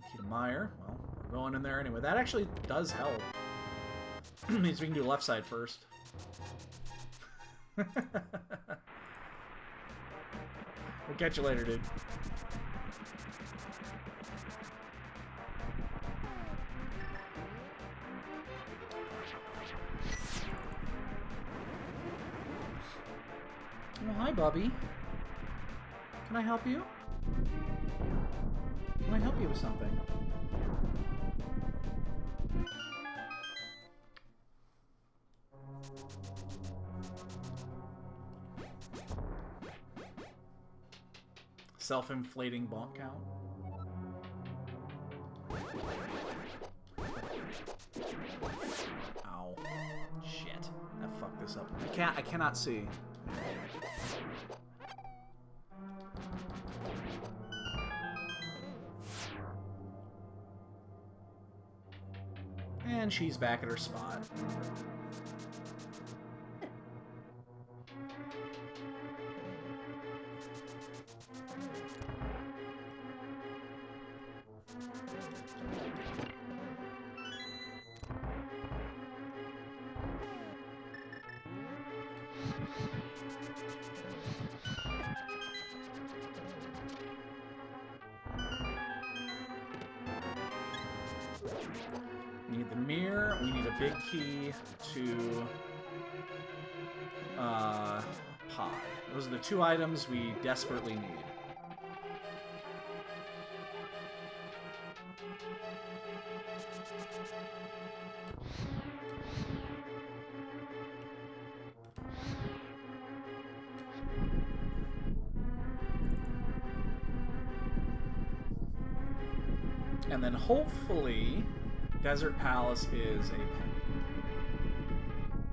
Monkey Meyer. Well, we're going in there anyway. That actually does help. Means we can do left side first. We'll catch you later, dude. Well, hi, Bubby. Can I help you? Can I help you with something? Self-inflating bonk count. Ow. Shit. That fucked this up. I cannot see. And she's back at her spot. We need the mirror. We need a big key to pod. Those are the 2 items we desperately need. And then hopefully Desert Palace is a pendant.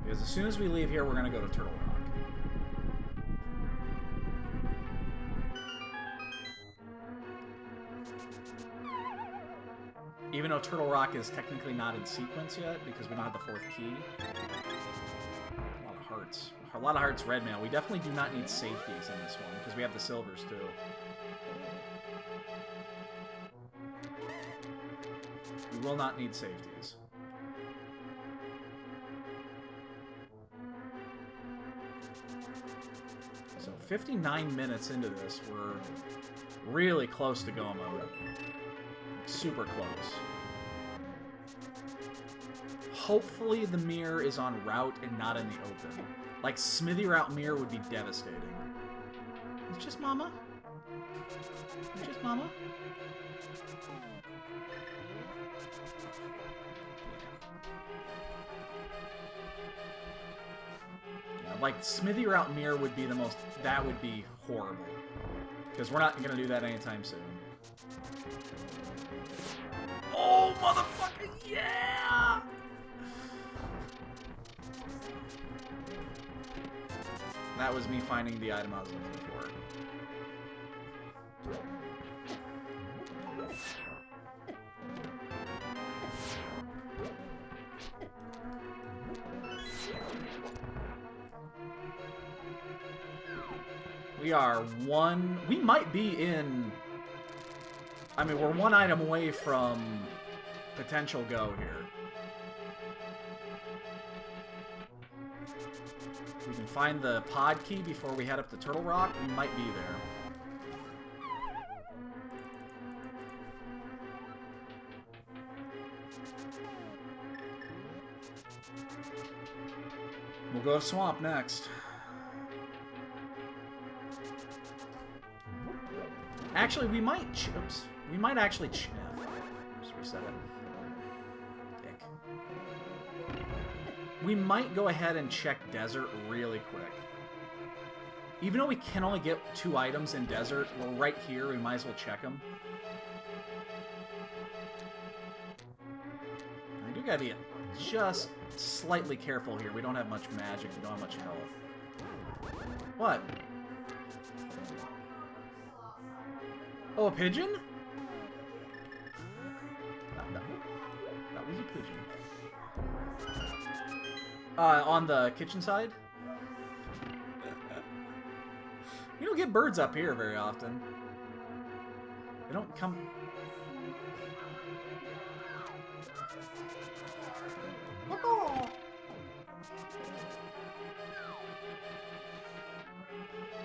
Because as soon as we leave here, we're going to go to Turtle Rock. Even though Turtle Rock is technically not in sequence yet, because we don't have the 4th key. A lot of hearts. A lot of hearts red mail. We definitely do not need safeties in this one, because we have the silvers too. We will not need safeties. So 59 minutes into this, we're really close to go mode. Super close. Hopefully the mirror is on route and not in the open. Like Smithy route mirror would be devastating. It's just Mama. It's just Mama. Like, Smithy route mirror would be the most... That would be horrible. Because we're not going to do that anytime soon. Oh, motherfucker, yeah! That was me finding the item I was looking for. We are one... We might be in I mean, we're one item away from potential go here. If we can find the pod key before we head up to Turtle Rock, we might be there. We'll go to Swamp next. Actually, we might... Oops. We might actually... Just reset it. Dick. We might go ahead and check Desert really quick. Even though we can only get 2 items in Desert, we're right here. We might as well check them. I do gotta be just slightly careful here. We don't have much magic. We don't have much health. What? Oh, a pigeon? That was a pigeon. On the kitchen side? We don't get birds up here very often. They don't come...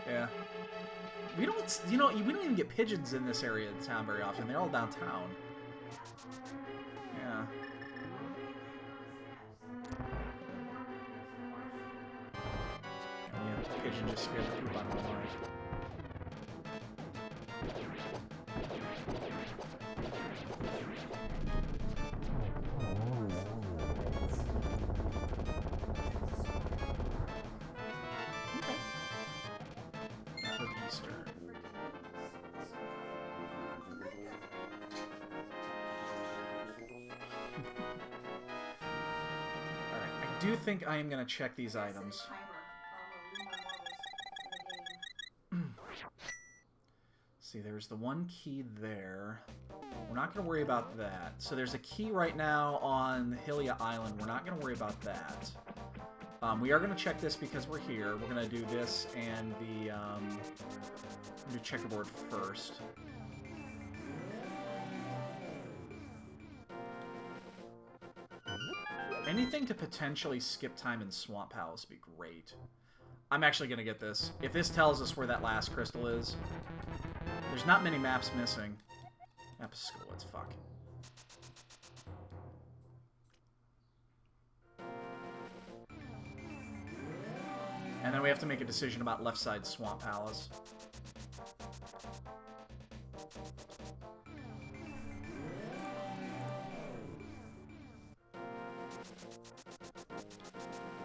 Yeah. We don't, you know, we don't even get pigeons in this area of town very often. They're all downtown. Yeah. Yeah, the pigeon just scared the poop out of my life. I do think I am going to check these items. See, there's the one key there. We're not going to worry about that. So there's a key right now on Hylia Island. We're not going to worry about that. We are going to check this because we're here. We're going to do this and the do checkerboard first. Anything to potentially skip time in Swamp Palace would be great. I'm actually going to get this. If this tells us where that last crystal is, there's not many maps missing. Map of school, let's fuck. And then we have to make a decision about left side Swamp Palace.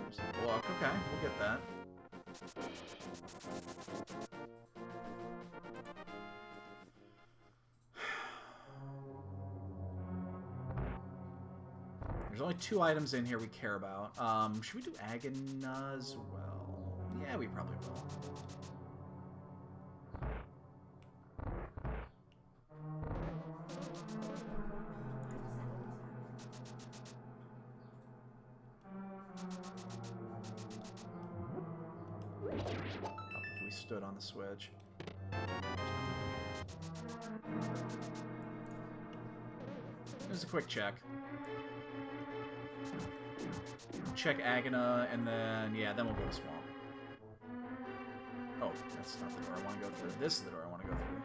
There's a block. Okay, we'll get that. There's only 2 items in here we care about. Should we do Agana as well? Yeah, we probably will. If we stood on the switch. Just a quick check. Check Agana, and then, yeah, then we'll go to Swamp. Oh, that's not the door I want to go through. This is the door I want to go through.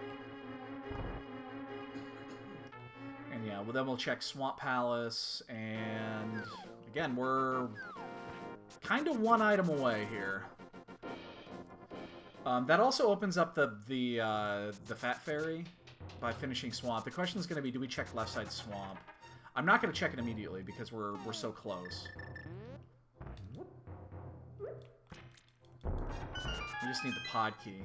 And yeah, well, then we'll check Swamp Palace, and again, we're kind of 1 item away here. That also opens up the Fat Fairy by finishing Swamp. The question is going to be, do we check left side Swamp? I'm not going to check it immediately because we're so close. We just need the pod key.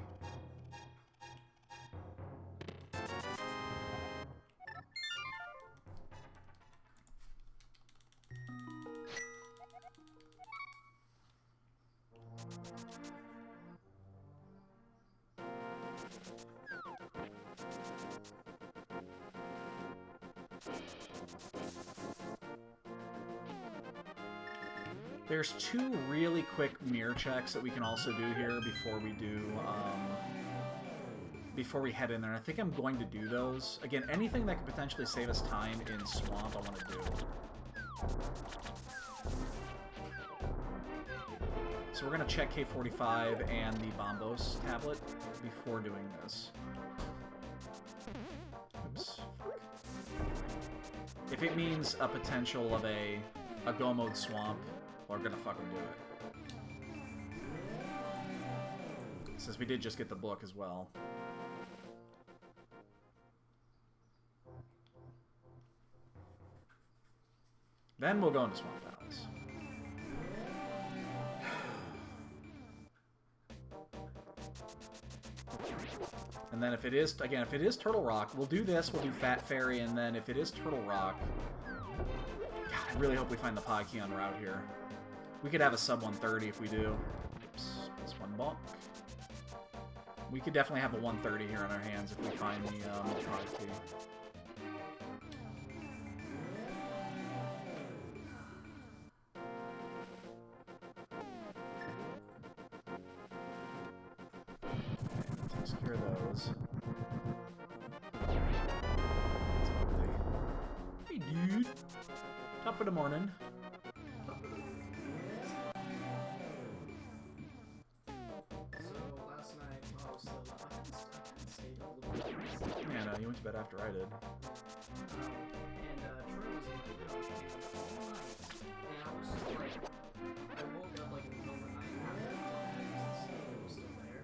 There's 2 really quick mirror checks that we can also do here before we do before we head in there. I think I'm going to do those. Again, anything that could potentially save us time in Swamp, I want to do. So we're going to check K45 and the Bombos tablet before doing this. Oops. If it means a potential of a go mode Swamp, we're going to fucking do it. Since we did just get the book as well. Then we'll go into Swamp Palace. And then if it is, again, if it is Turtle Rock, we'll do this, we'll do Fat Fairy, and then if it is Turtle Rock... God, I really hope we find the pod key on route here. We could have a sub 130 if we do. Oops, plus one bulk. We could definitely have a 130 here on our hands if we find the pod key. Secure those. Hey, dude. Top of the morning. So last night, I stayed a little bit. Yeah, no, you went to bed after I did. And Troy was in my room all night. And I was just like, I woke up like in the middle of the night after it was still there.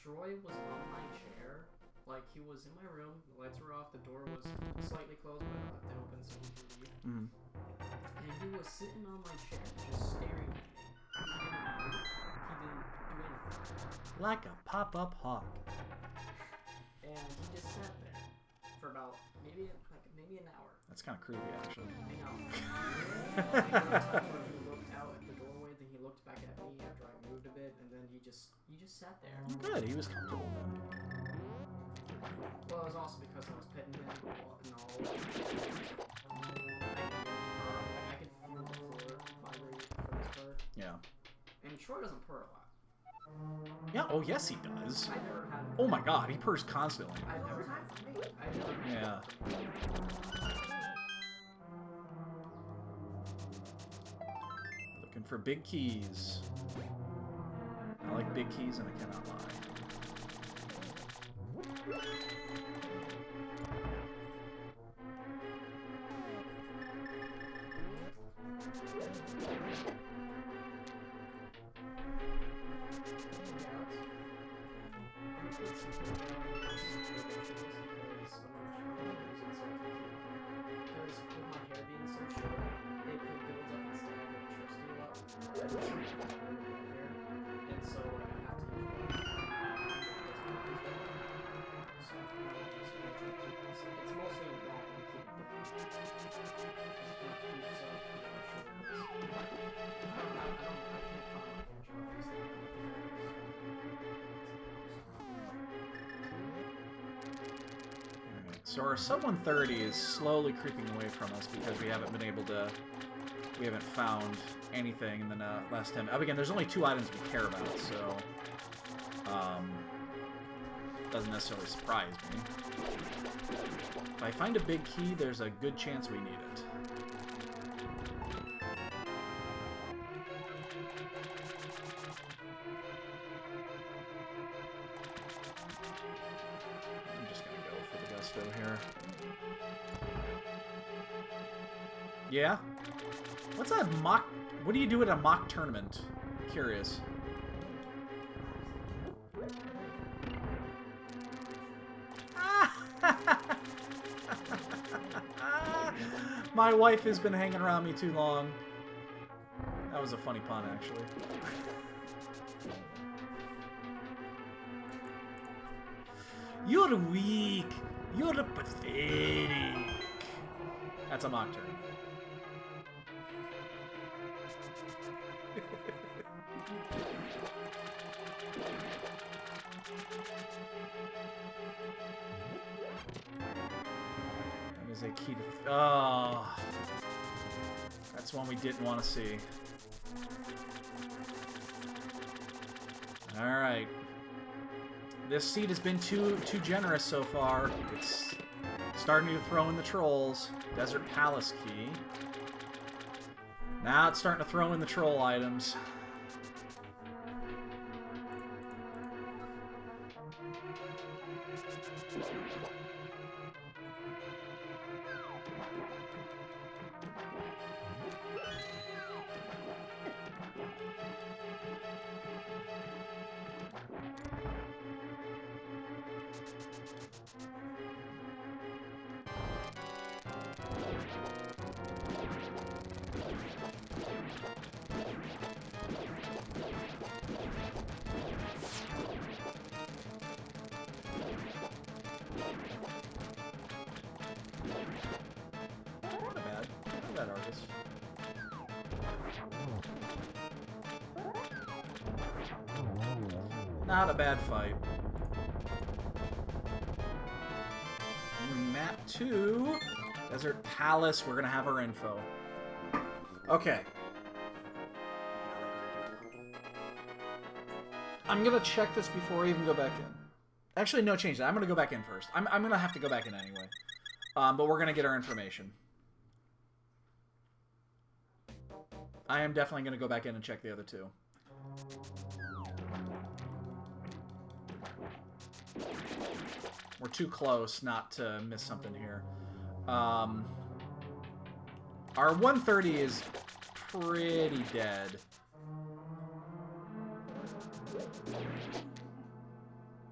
Troy was on my chair, like he was in my room, the lights were off, the door was slightly closed, but I left it open so he could leave. Mm. And he was sitting on my chair, just staring at me. He didn't do anything. Like a pop-up hawk. And he just sat there for about maybe an hour. That's kind of creepy, actually. I know. There were times where he looked out at the doorway, then he looked back at me after I moved a bit, and then he just sat there. Good, he was comfortable then. Well, it was also because I was petting him and all. I could feel the floor vibrate for this part. Yeah. And Troy doesn't purr a lot. Yeah, oh yes he does. I've never had. Oh my god, he purrs constantly. I've never had. Yeah. Looking for big keys. I like big keys and I cannot lie. So our sub 130 is slowly creeping away from us because we haven't been able to, we haven't found anything in the last 10. Again, there's only 2 items we care about, so doesn't necessarily surprise me. If I find a big key, there's a good chance we need it. Here. Yeah? What's a mock... What do you do at a mock tournament? Curious. My wife has been hanging around me too long. That was a funny pun, actually. You're weak. You're pathetic. That's a mock turn. That is a key to... Oh. That's one we didn't want to see. Alright. This seed has been too generous so far. It's starting to throw in the trolls. Desert Palace key. Now it's starting to throw in the troll items. Not a bad fight. Map 2. Desert Palace. We're going to have our info. Okay. I'm going to check this before I even go back in. Actually, no change. I'm going to go back in first. I'm going to have to go back in anyway. But we're going to get our information. I am definitely going to go back in and check the other two. We're too close not to miss something here. Our 130 is pretty dead.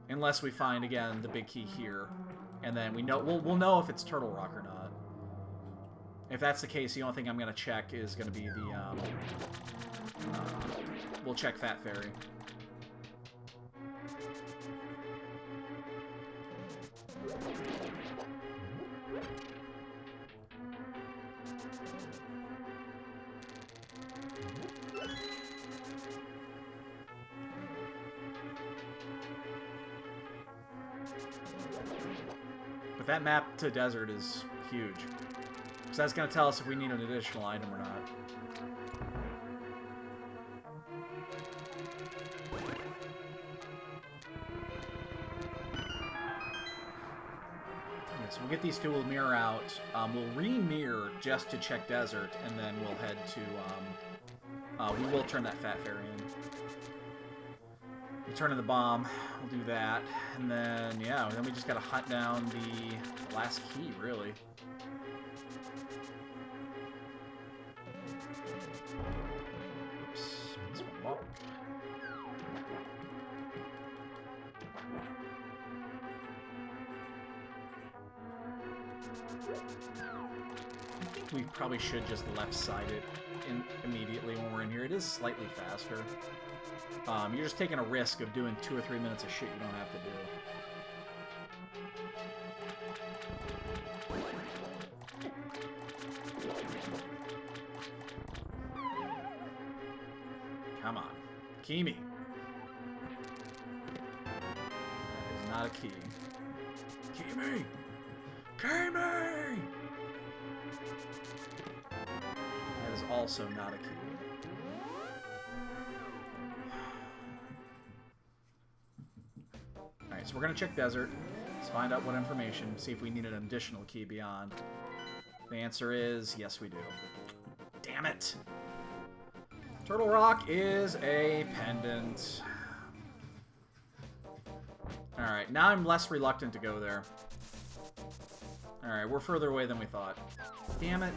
Unless we find, again, the big key here. And then we'll know if it's Turtle Rock or not. If that's the case, the only thing I'm going to check is going to be the... we'll check Fat Fairy. But that map to desert is huge. So that's going to tell us if we need an additional item or not. Okay, so we'll get these two, we'll mirror out. We'll re-mirror just to check desert, and then we'll head to... we will turn that Fat Fairy in. We'll turn in the bomb. We'll do that. And then, yeah, then we just got to hunt down the last key, really. I think we probably should just left-side it immediately when we're in here. It is slightly faster. You're just taking a risk of doing 2 or 3 minutes of shit you don't have to do. Come on. Key me. That is not a key. Key me! Key me! That is also not a key. Alright, so we're going to check desert. Let's find out what information, see if we need an additional key beyond. The answer is yes, we do. Damn it! Turtle Rock is a pendant. Alright, now I'm less reluctant to go there. Alright, we're further away than we thought. Damn it.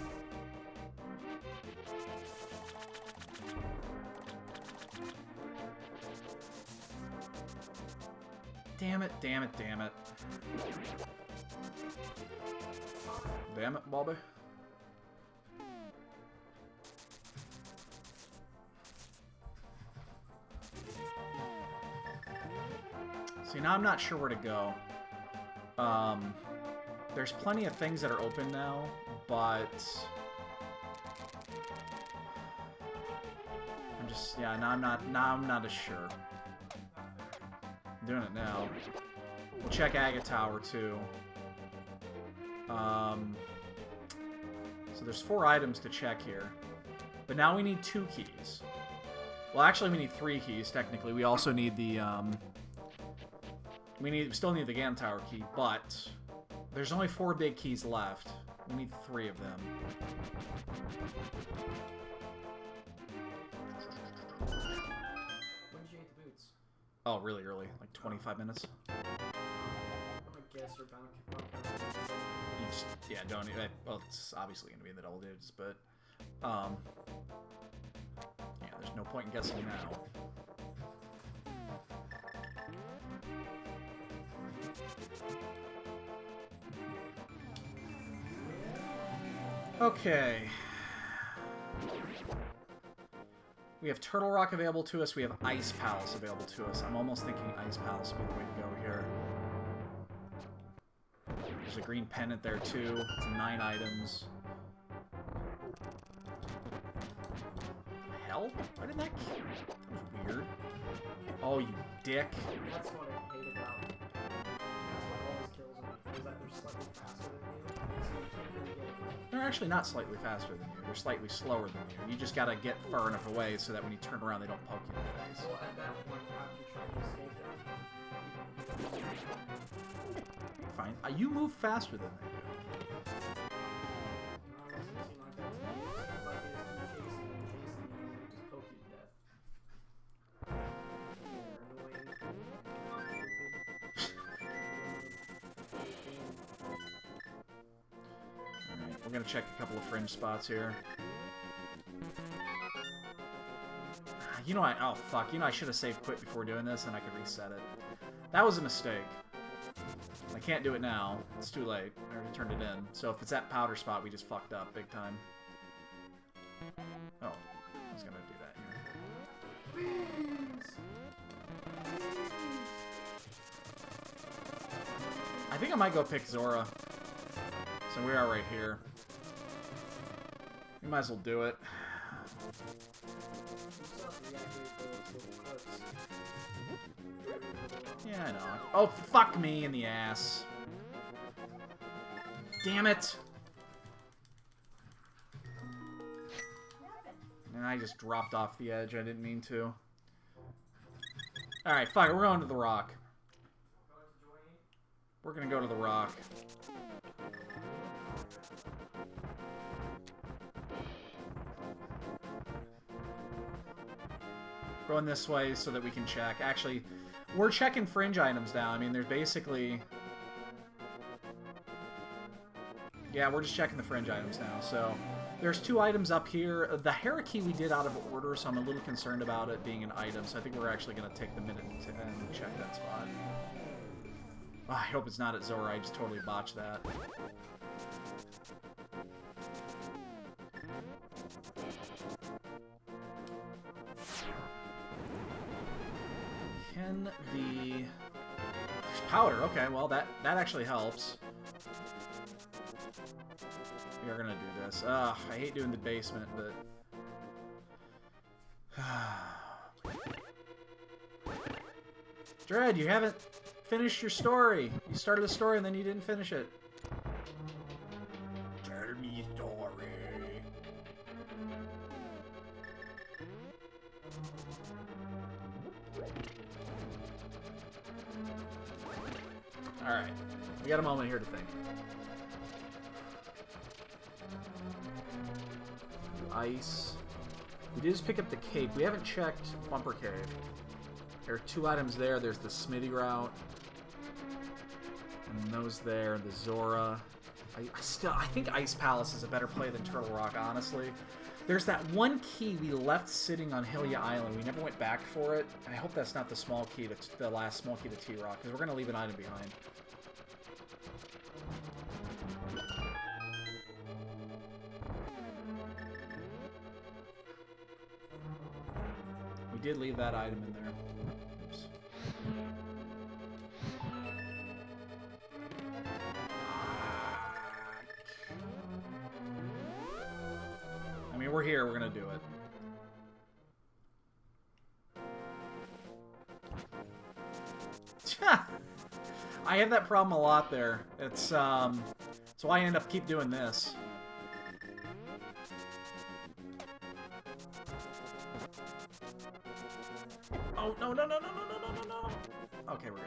Damn it, damn it, damn it. Damn it, Bobby. See, now I'm not sure where to go. There's plenty of things that are open now, but... I'm just, yeah, now I'm not as sure. I'm doing it now. We'll check Agate Tower, too. So there's 4 items to check here. But now we need 2 keys. Well, actually, we need 3 keys, technically. We also need the, We still need the GAN tower key, but there's only 4 big keys left. We need 3 of them. When did you eat the boots? Oh, really early, like 25 minutes. I'm gonna guess you're bound to You just, yeah, don't. Well, it's obviously gonna be in the double digits, but yeah, there's no point in guessing now. Okay. We have Turtle Rock available to us. We have Ice Palace available to us. I'm almost thinking Ice Palace would be the way to go here. There's a green pendant there, too. It's 9 items. Hell? Why didn't that... That was weird. Oh, you dick. That's what I hate about. That's what always kills me. Is that they're slightly faster than you. So you can't really get. They're actually not slightly faster than you. They're slightly slower than you. You just gotta get far enough away so that when you turn around, they don't poke you in the face. Well, at that point, how do you try to escape them? You're fine. You move faster than they do. It doesn't seem like that. It seems like it's chasing and just poke you to death. You're Alright, we're gonna check a couple of fringe spots here. You know, oh fuck, you know I should have saved quit before doing this and I could reset it. That was a mistake. I can't do it now. It's too late. I already turned it in. So if it's that powder spot, we just fucked up big time. Oh, I was gonna do that here. I think I might go pick Zora. So we are right here. We might as well do it. Yeah, I know. Oh, fuck me in the ass. Damn it! And I just dropped off the edge. I didn't mean to. Alright, fuck it. We're going to the rock. We're gonna go to the rock. Going this way so that we can check. Actually, we're checking fringe items now. I mean, there's basically... Yeah, we're just checking the fringe items now. So, there's 2 items up here. The Harakey we did out of order, so I'm a little concerned about it being an item. So I think we're actually going to take the minute and check that spot. Oh, I hope it's not at Zora. I just totally botched that. Can the... There's powder. Okay, well, that actually helps. We are going to do this. Ugh, I hate doing the basement, but... Dread, you haven't finished your story. You started a story and then you didn't finish it. Tell me a story. Alright. We got a moment here to think. Ice. We did just pick up the cape. We haven't checked Bumper Cave. There are 2 items there. There's the Smithy route. And those there. The Zora. I think Ice Palace is a better play than Turtle Rock, honestly. There's that 1 key we left sitting on Hylia Island. We never went back for it. And I hope that's not the small key, the last small key to T-Rock, because we're going to leave an item behind. We did leave that item in there. Oops. I mean, we're here. We're gonna do it. I have that problem a lot there. It's so I end up keep doing this. Oh, no. Okay, we're good.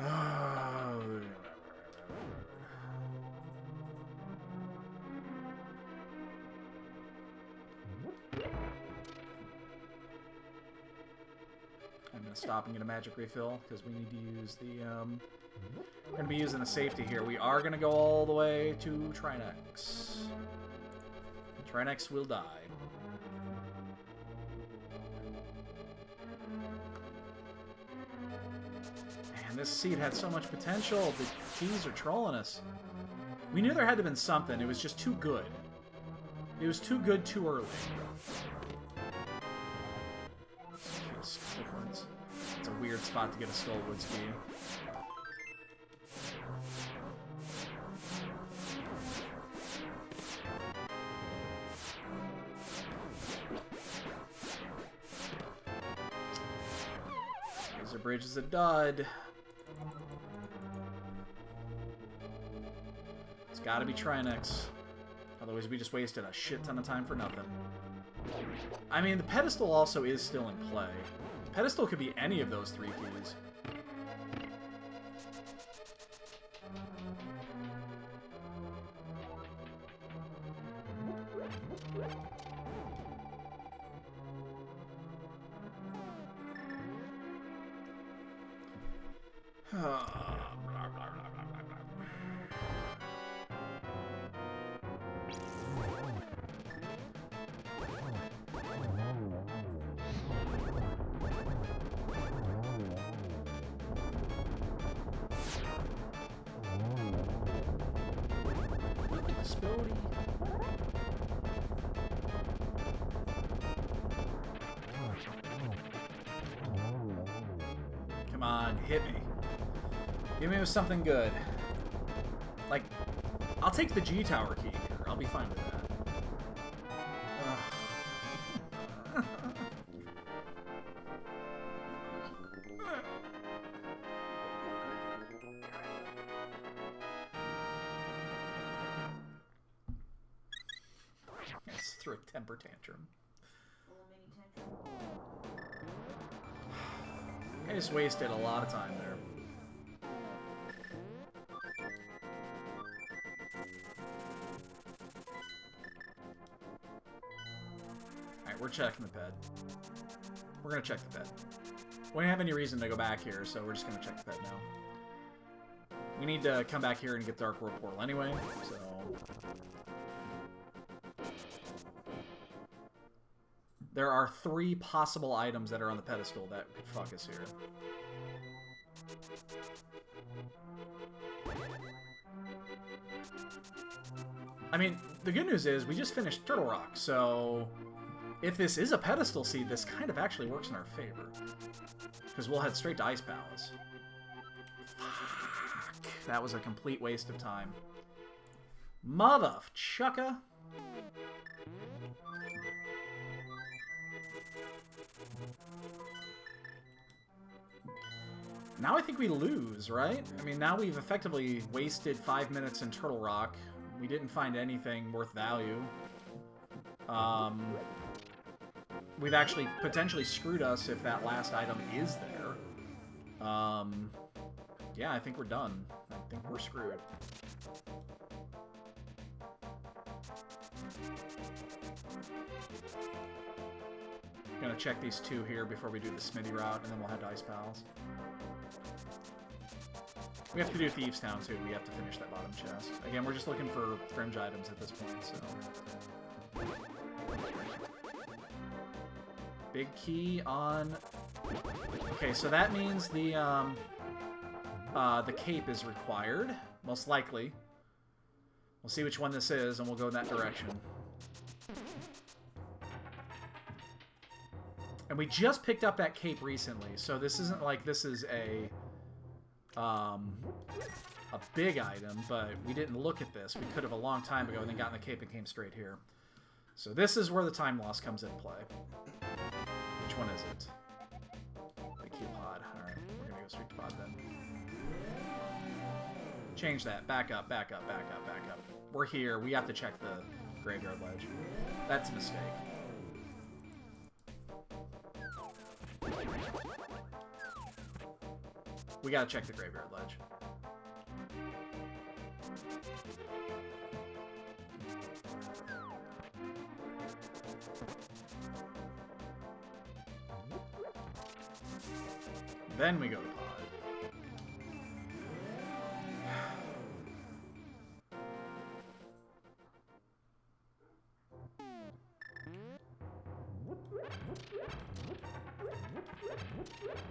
I'm gonna stop and get a magic refill because we need to use the. We're gonna be using the safety here. We are gonna go all the way to Trinex. Trinex will die. Man, this seed had so much potential. The keys are trolling us. We knew there had to have been something. It was just too good. It was too good too early. It's a weird spot to get a Skullwood ski. Razor Bridge is a dud. It's gotta be Trinex. Otherwise we just wasted a shit ton of time for nothing. I mean, the pedestal also is still in play. The pedestal could be any of those 3 keys. Come on, hit me. Give me with something good. Like, I'll take the G Tower key here. I'll be fine with that. Let's throw a temper tantrum. I just wasted a lot of time there. Alright, we're checking the ped. We're gonna check the ped. We don't have any reason to go back here, so we're just gonna check the ped now. We need to come back here and get Dark World Portal anyway, so... There are 3 possible items that are on the pedestal that could fuck us here. I mean, the good news is we just finished Turtle Rock, so if this is a pedestal seed, this kind of actually works in our favor. Because we'll head straight to Ice Palace. Fuck. That was a complete waste of time. Motherfucker. Now I think we lose, right? I mean, now we've effectively wasted 5 minutes in Turtle Rock. We didn't find anything worth value. We've actually potentially screwed us if that last item is there. Yeah, I think we're done. I think we're screwed. Gonna check these 2 here before we do the Smitty route, and then we'll head to Ice Palace. We have to do Thieves Town too. We have to finish that bottom chest. Again, we're just looking for fringe items at this point, so... Big key on... Okay, so that means the cape is required. Most likely. We'll see which one this is, and we'll go in that direction. And we just picked up that cape recently, so this isn't like this is a big item, but we didn't look at this. We could have a long time ago and then gotten the cape and came straight here. So this is where the time loss comes into play. Which one is it? The Q pod. Alright, we're gonna go straight to pod then. Change that. Back up, back up, back up, back up. We're here. We have to check the graveyard ledge. That's a mistake. We gotta check the graveyard ledge. Then we go to pod.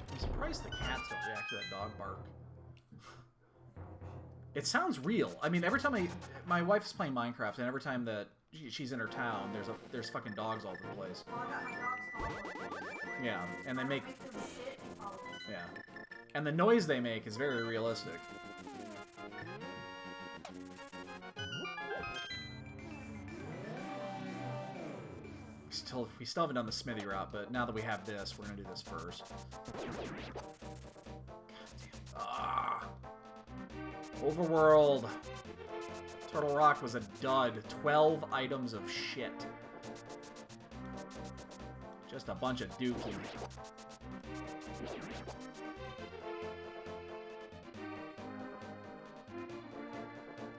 I'm surprised the cats don't react to that dog bark. It sounds real. I mean, every time my wife is playing Minecraft, and every time that she's in her town, there's fucking dogs all over the place. Well, I got my dogs following me. Yeah, and they make Make them sit and follow me. yeah, and the noise they make is very realistic. We still haven't done the Smithy route, but now that we have this, we're gonna do this first. Ah, Overworld. Turtle Rock was a dud. 12 items of shit. Just a bunch of dookie.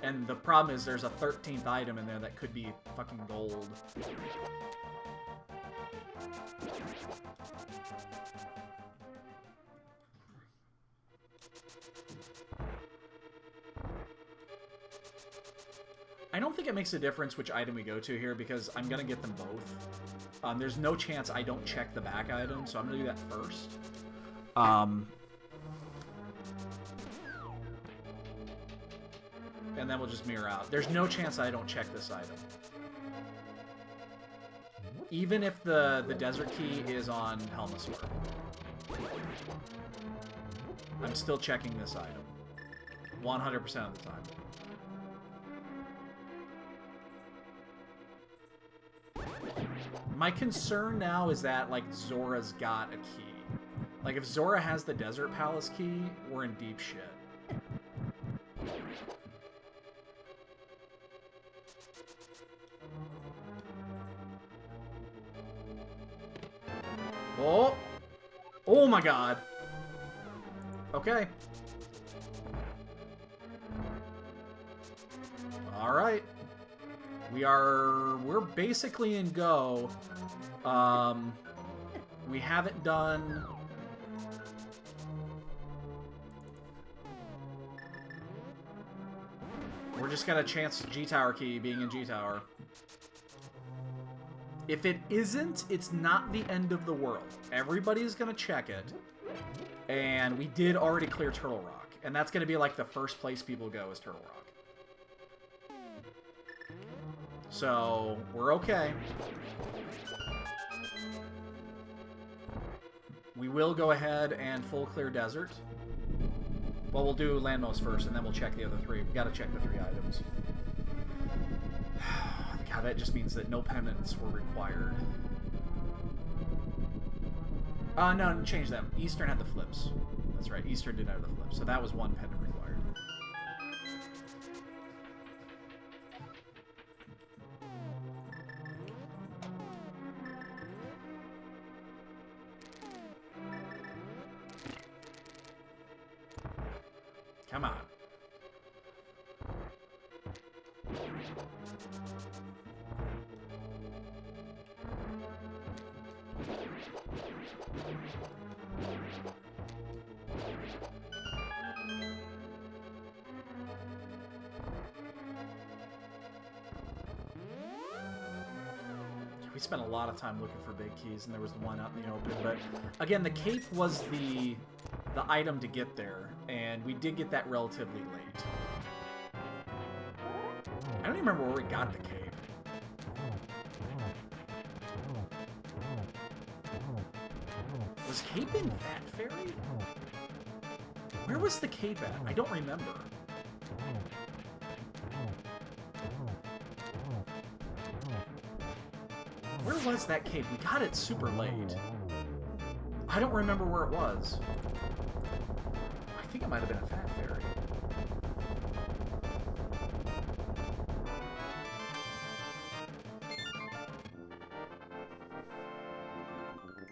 And the problem is there's a 13th item in there that could be fucking gold. I don't think it makes a difference which item we go to here because I'm going to get them both. There's no chance I don't check the back item, so I'm going to do that first. And then we'll just mirror out. There's no chance I don't check this item. Even if the desert key is on Helmasaur. I'm still checking this item. 100% of the time. My concern now is that, like, Zora's got a key. Like, if Zora has the Desert Palace key, we're in deep shit. Oh! Oh my god! Okay. Alright. We're basically in go. We haven't done... We're just gonna chance G-Tower key being in G-Tower. If it isn't, it's not the end of the world. Everybody's gonna check it. And we did already clear Turtle Rock. And that's gonna be like the first place people go is Turtle Rock. So, we're okay. We will go ahead and full clear desert. Well, we'll do Landmost first, and then we'll check the other three. We gotta check the 3 items. God, that just means that no pendants were required. No, change them. Eastern had the flips. That's right, Eastern did have the flips. So that was 1 pendant required. Come on. We spent a lot of time looking for big keys, and there was one out in the open. But again, the cape was the item to get there, and we did get that relatively late. I don't even remember where we got the cape. Was cape in Fat Fairy? Where was the cape at? I don't remember. Where was that cape? We got it super late. I don't remember where it was. I think it might have been a Fat Fairy.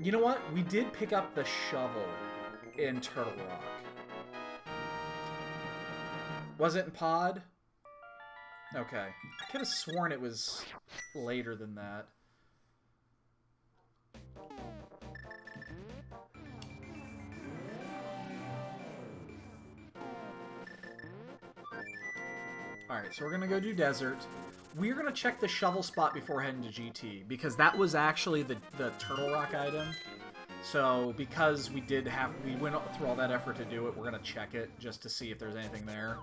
You know what? We did pick up the shovel in Turtle Rock. Was it in pod? Okay. I could have sworn it was later than that. Alright, so we're gonna go do desert. We're gonna check the shovel spot before heading to GT, because that was actually the Turtle Rock item. So, because we went through all that effort to do it, we're gonna check it just to see if there's anything there.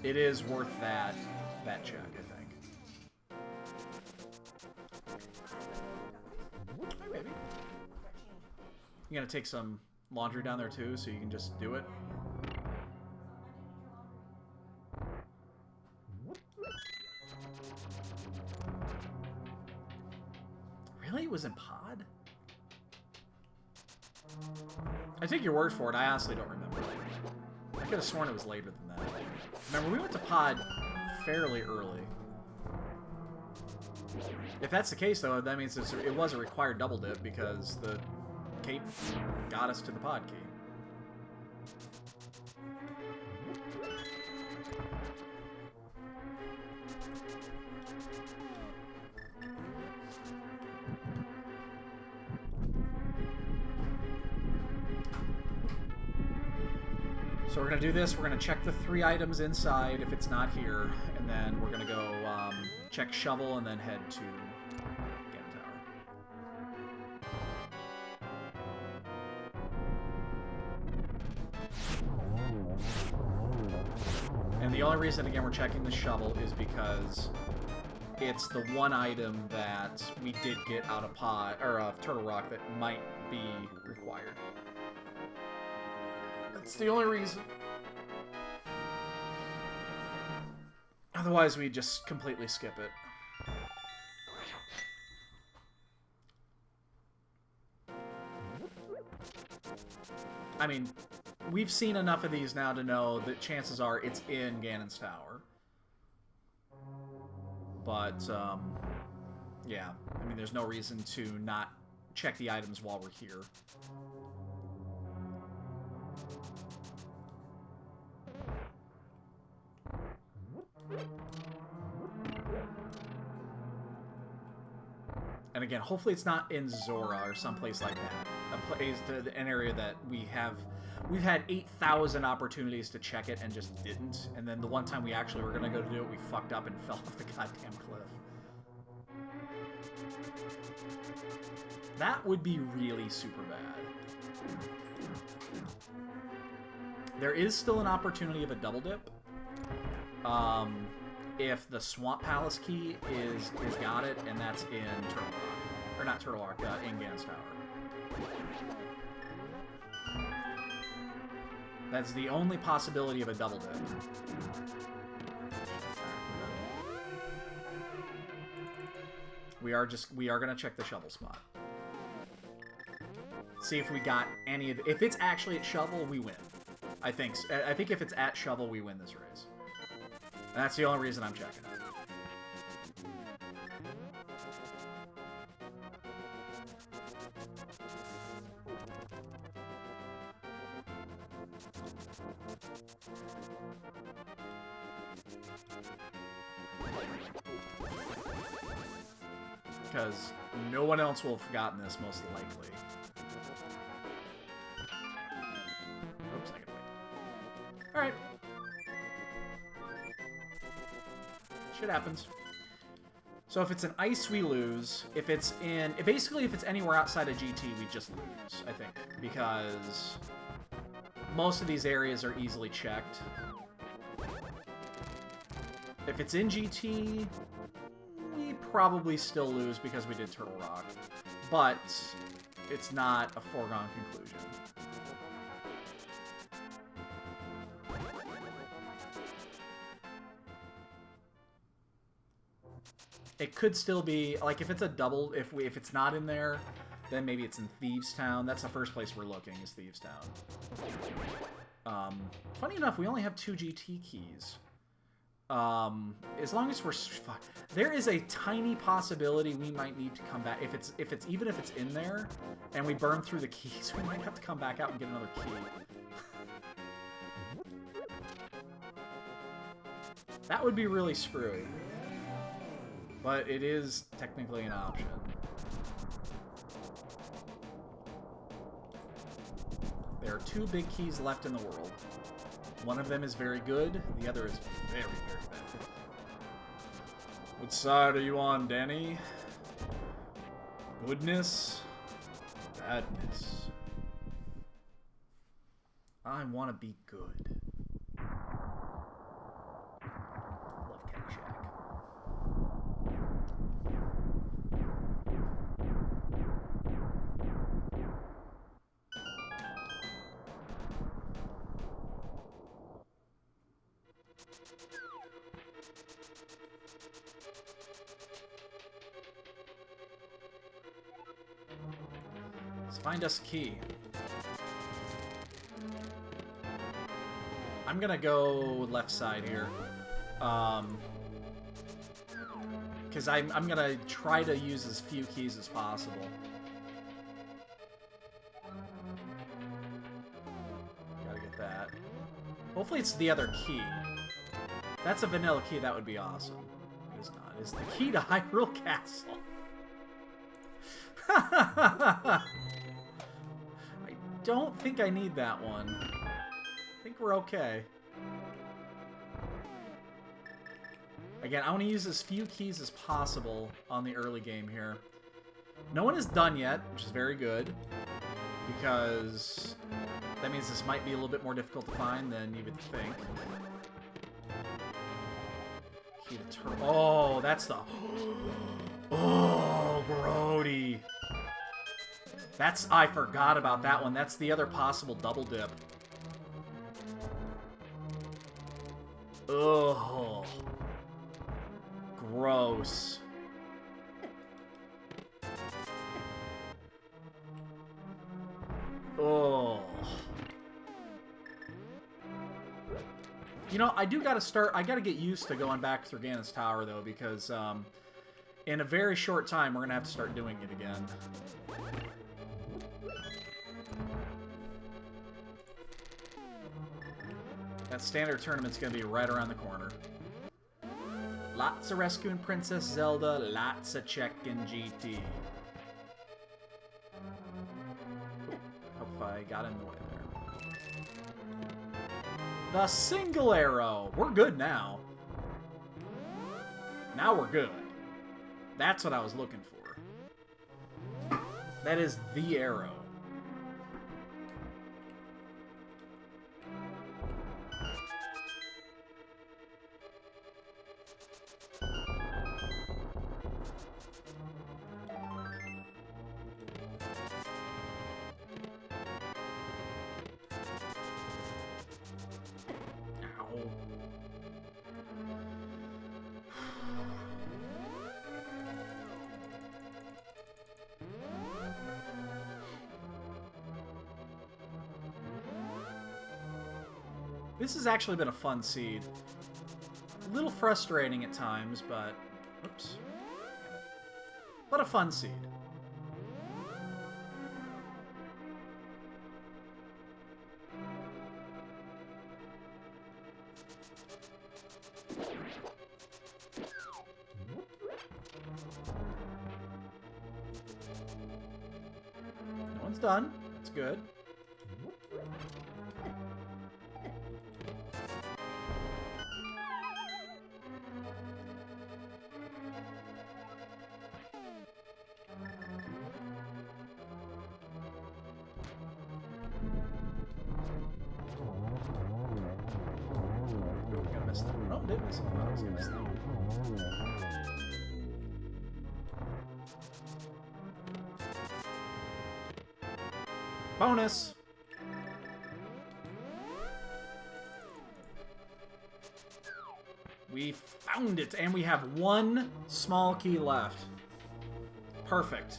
It is worth that check, I think. Hey, baby. You gonna take some laundry down there too, so you can just do it? Really? It was in pod? I take your word for it. I honestly don't remember. I could have sworn it was later than that. Remember, we went to pod fairly early. If that's the case, though, that means it was a required double dip because the cape got us to the pod key. So we're going to do this. We're going to check the 3 items inside if it's not here, and then we're going to go check shovel and then head to Game Tower. And the only reason, again, we're checking the shovel is because it's the one item that we did get out of pod or Turtle Rock that might be required. That's the only reason. Otherwise, we just completely skip it. I mean, we've seen enough of these now to know that chances are it's in Ganon's Tower. But, yeah. I mean, there's no reason to not check the items while we're here. And again, hopefully it's not in Zora or someplace like that. An area that we've had 8,000 opportunities to check it and just didn't. And then the one time we actually were going to go to do it, we fucked up and fell off the goddamn cliff. That would be really super bad. There is still an opportunity of a double dip. If the Swamp Palace key is got it, and that's in Turtle Rock. Or not Turtle Rock, in Ganon's Tower. That's the only possibility of a double dip. We are gonna check the shovel spot. See if we got any of if it's actually at shovel, we win. I think if it's at shovel, we win this race. And that's the only reason I'm checking it. Because no one else will have forgotten this, most likely. Oops, I can wait. Alright. Shit happens. So if it's an ice, we lose. If it's in... Basically, if it's anywhere outside of GT, we just lose, I think. Because most of these areas are easily checked. If it's in GT, we probably still lose because we did Turtle Rock. But it's not a foregone conclusion. It could still be, like, if it's a double, if it's not in there, then maybe it's in Thieves Town. That's the first place we're looking, is Thieves Town. Funny enough, we only have 2 GT keys. As long as we're... There is a tiny possibility we might need to come back. Even if it's in there, and we burn through the keys, we might have to come back out and get another key. That would be really screwy. But it is technically an option. There are 2 big keys left in the world. One of them is very good, the other is very, very bad. What side are you on, Danny? Goodness? Badness? I want to be good. Love Caddyshack. Let's find us a key. I'm gonna go left side here. Because I'm gonna try to use as few keys as possible. Gotta get that. Hopefully it's the other key. If that's a vanilla key, that would be awesome. It is not. It's the key to Hyrule Castle. I don't think I need that one. I think we're okay. Again, I want to use as few keys as possible on the early game here. No one is done yet, which is very good. Because that means this might be a little bit more difficult to find than you would think. Key to turn. Oh, that's the... Oh, Grody. That's... I forgot about that one. That's the other possible double dip. Ugh. Gross. Oh. You know, I do gotta start... I gotta get used to going back through Ganon's Tower, though, because, in a very short time, we're gonna have to start doing it again. That standard tournament's gonna be right around the corner. Lots of rescuing Princess Zelda, lots of checking GT. Hope if I got in the way there. The single arrow! We're good now. Now we're good. That's what I was looking for. That is the arrow. This has actually been a fun seed. A little frustrating at times, but... Oops. But a fun seed. No one's done. That's good. Oh, did miss it. I thought I was gonna miss that one. Bonus! We found it, and we have one small key left. Perfect.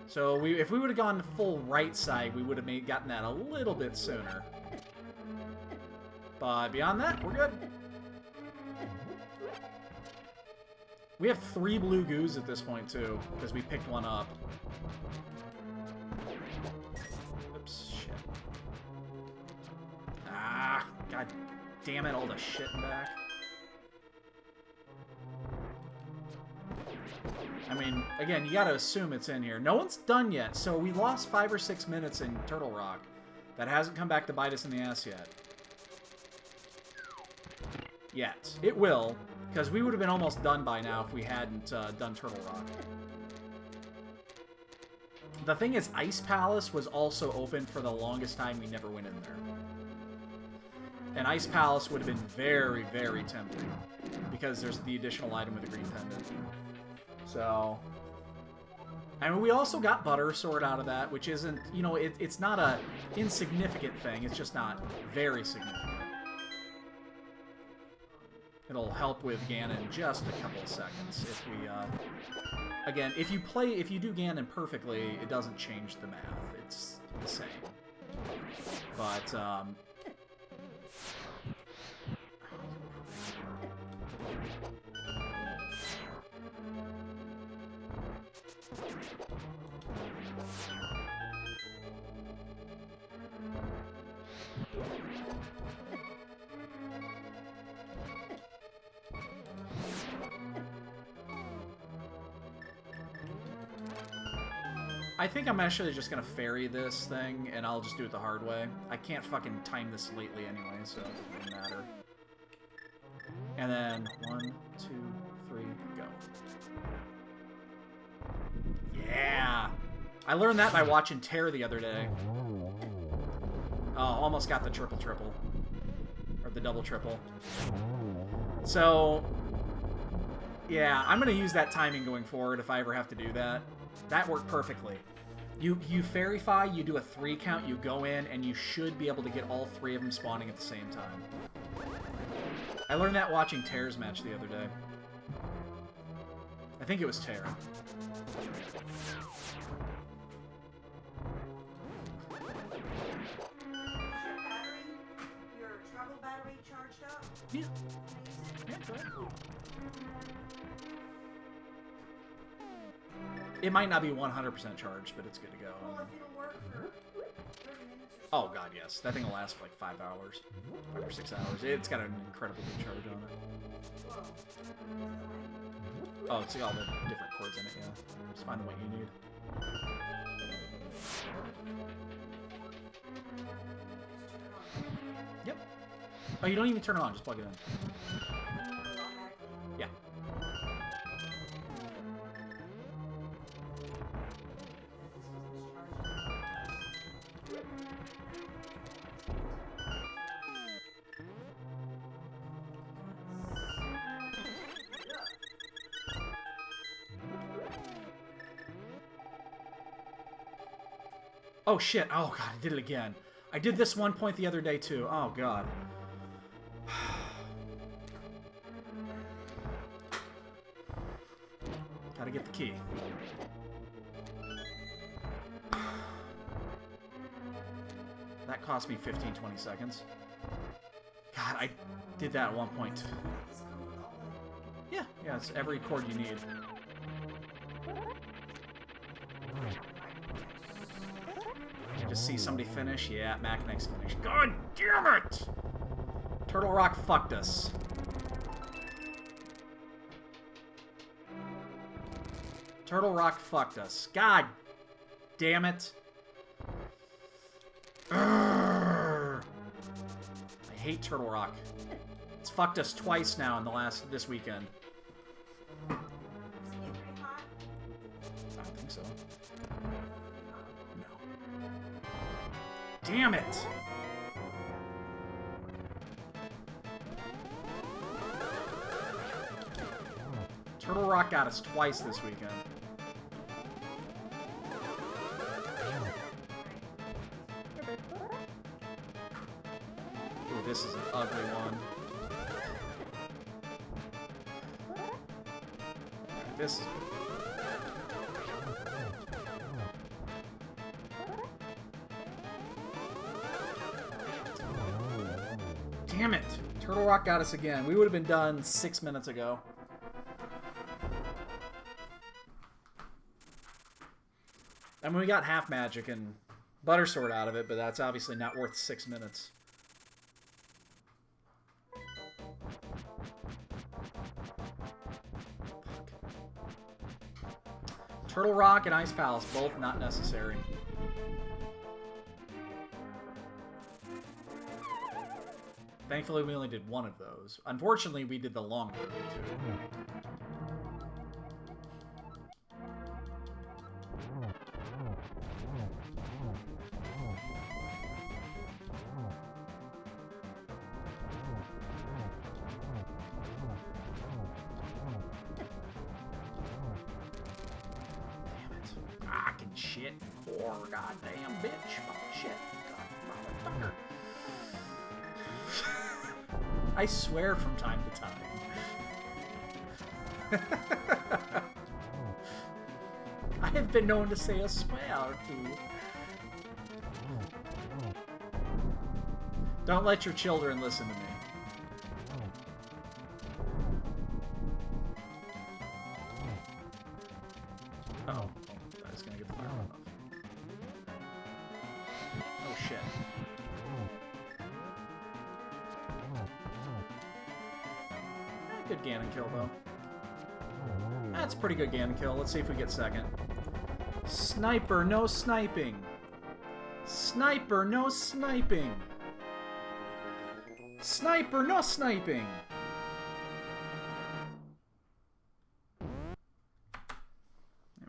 So if we would have gone full right side, we would have gotten that a little bit sooner. But beyond that, we're good. We have 3 blue goos at this point, too, because we picked one up. Oops, shit. Ah, god damn it, all the shit in back. I mean, again, you gotta assume it's in here. No one's done yet, so we lost 5 or 6 minutes in Turtle Rock. That hasn't come back to bite us in the ass yet. Yet. It will, because we would have been almost done by now if we hadn't done Turtle Rock. The thing is, Ice Palace was also open for the longest time. We never went in there. And Ice Palace would have been very, very tempting, because there's the additional item with the green pendant. So, I mean, we also got Butter Sword out of that, which isn't, you know, it's not a insignificant thing. It's just not very significant. It'll help with Ganon just a couple of seconds if we, again, if you do Ganon perfectly, it doesn't change the math. It's the same. But, I think I'm actually just gonna ferry this thing, and I'll just do it the hard way. I can't fucking time this lately anyway, so it doesn't matter. And then 1, 2, 3, go. Yeah! I learned that by watching Terror the other day. Oh, almost got the triple. Or the double triple. So, yeah, I'm gonna use that timing going forward if I ever have to do that. That worked perfectly. You Fairyfy, you do a 3 count, you go in, and you should be able to get all 3 of them spawning at the same time. I learned that watching Terra's match the other day. I think it was Terra. Your travel battery charged up? Yeah. Can I use it? Yeah, go ahead. It might not be 100% charged, but it's good to go. Well, if it'll work for 30 minutes or so. Oh god, yes. That thing will last for like 5 hours. 5 or 6 hours. It's got an incredibly good charge on it. Whoa. Oh, it's got all the different cords in it, yeah. Just find the one you need. Just turn it on. Yep. Oh, you don't even turn it on, just plug it in. Automatically. Yeah. Oh shit, oh god, I did it again. I did this one point the other day too. Oh god. Gotta get the key. That cost me 15, 20 seconds. God, I did that at one point. Yeah, it's every chord you need. I just see somebody finish. Yeah, Mackinac finish. God damn it! Turtle Rock fucked us. Turtle Rock fucked us. God damn it. Urgh. I hate Turtle Rock. It's fucked us twice now in this weekend. Does it get pretty hot? I don't think so. No. Damn it! Turtle Rock got us twice this weekend. Ooh, this is an ugly one. This is... Damn Turtle Rock got us again. We would have been done 6 minutes ago. I mean, we got half magic and butter sword out of it, but that's obviously not worth 6 minutes. Turtle Rock and Ice Palace, both not necessary. Thankfully, we only did one of those. Unfortunately, we did the long road, too. Shit. Poor goddamn bitch. Shit. God, motherfucker. I swear from time to time. I have been known to say a swear or two. Don't let your children listen to me. Uh-oh. Gonna get the fire off. Oh shit. Good Ganon kill though. That's a pretty good Ganon kill. Let's see if we get second. Sniper, no sniping. Sniper, no sniping. Sniper, no sniping. And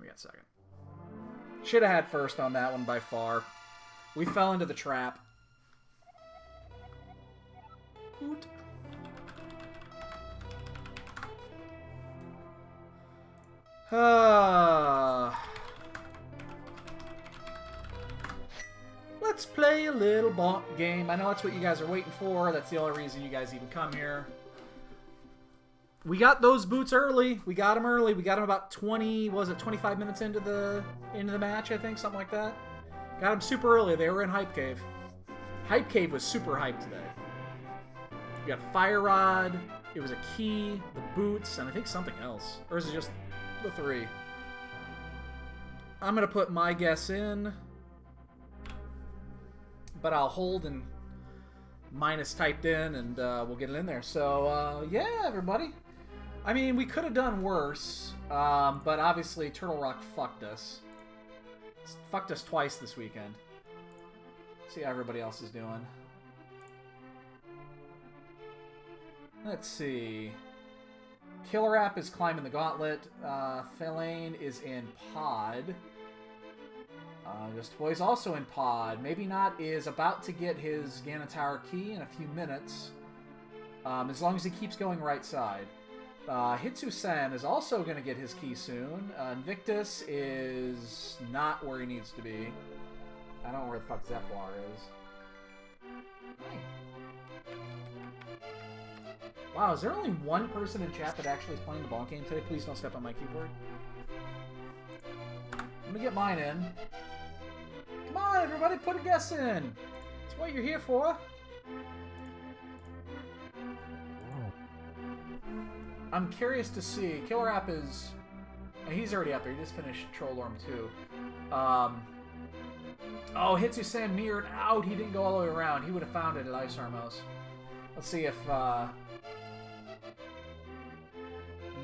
we got second. Should have had first on that one by far. We fell into the trap. Hoot. Let's play a little bonk game. I know that's what you guys are waiting for. That's the only reason you guys even come here. We got those boots early. We got them early. We got them about 20, what was it, 25 minutes into the match, I think, something like that. Got them super early. They were in Hype Cave. Hype Cave was super hyped today. We got Fire Rod. It was a key, the boots, and I think something else. Or is it just the 3? I'm going to put my guess in, but I'll hold and minus typed in, and we'll get it in there. So, yeah, everybody. I mean, we could have done worse, but obviously Turtle Rock fucked us. It's fucked us twice this weekend. See how everybody else is doing. Let's see. Killer App is climbing the gauntlet. Fellaine is in pod. Just Boy's also in pod. Maybe Not is about to get his Ganon Tower key in a few minutes. As long as he keeps going right side. Hitsu-sen is also going to get his key soon. Invictus is not where he needs to be. I don't know where the fuck Zephyr is. Hey. Wow, is there only one person in chat that actually is playing the bonk game today? Please don't step on my keyboard. Let me get mine in. Come on, everybody, put a guess in. That's what you're here for. I'm curious to see. Killer App is... He's already up there. He just finished Trollorm 2. Oh, Hitsu-san mirrored out. He didn't go all the way around. He would have found it at Ice Armos. Let's see if...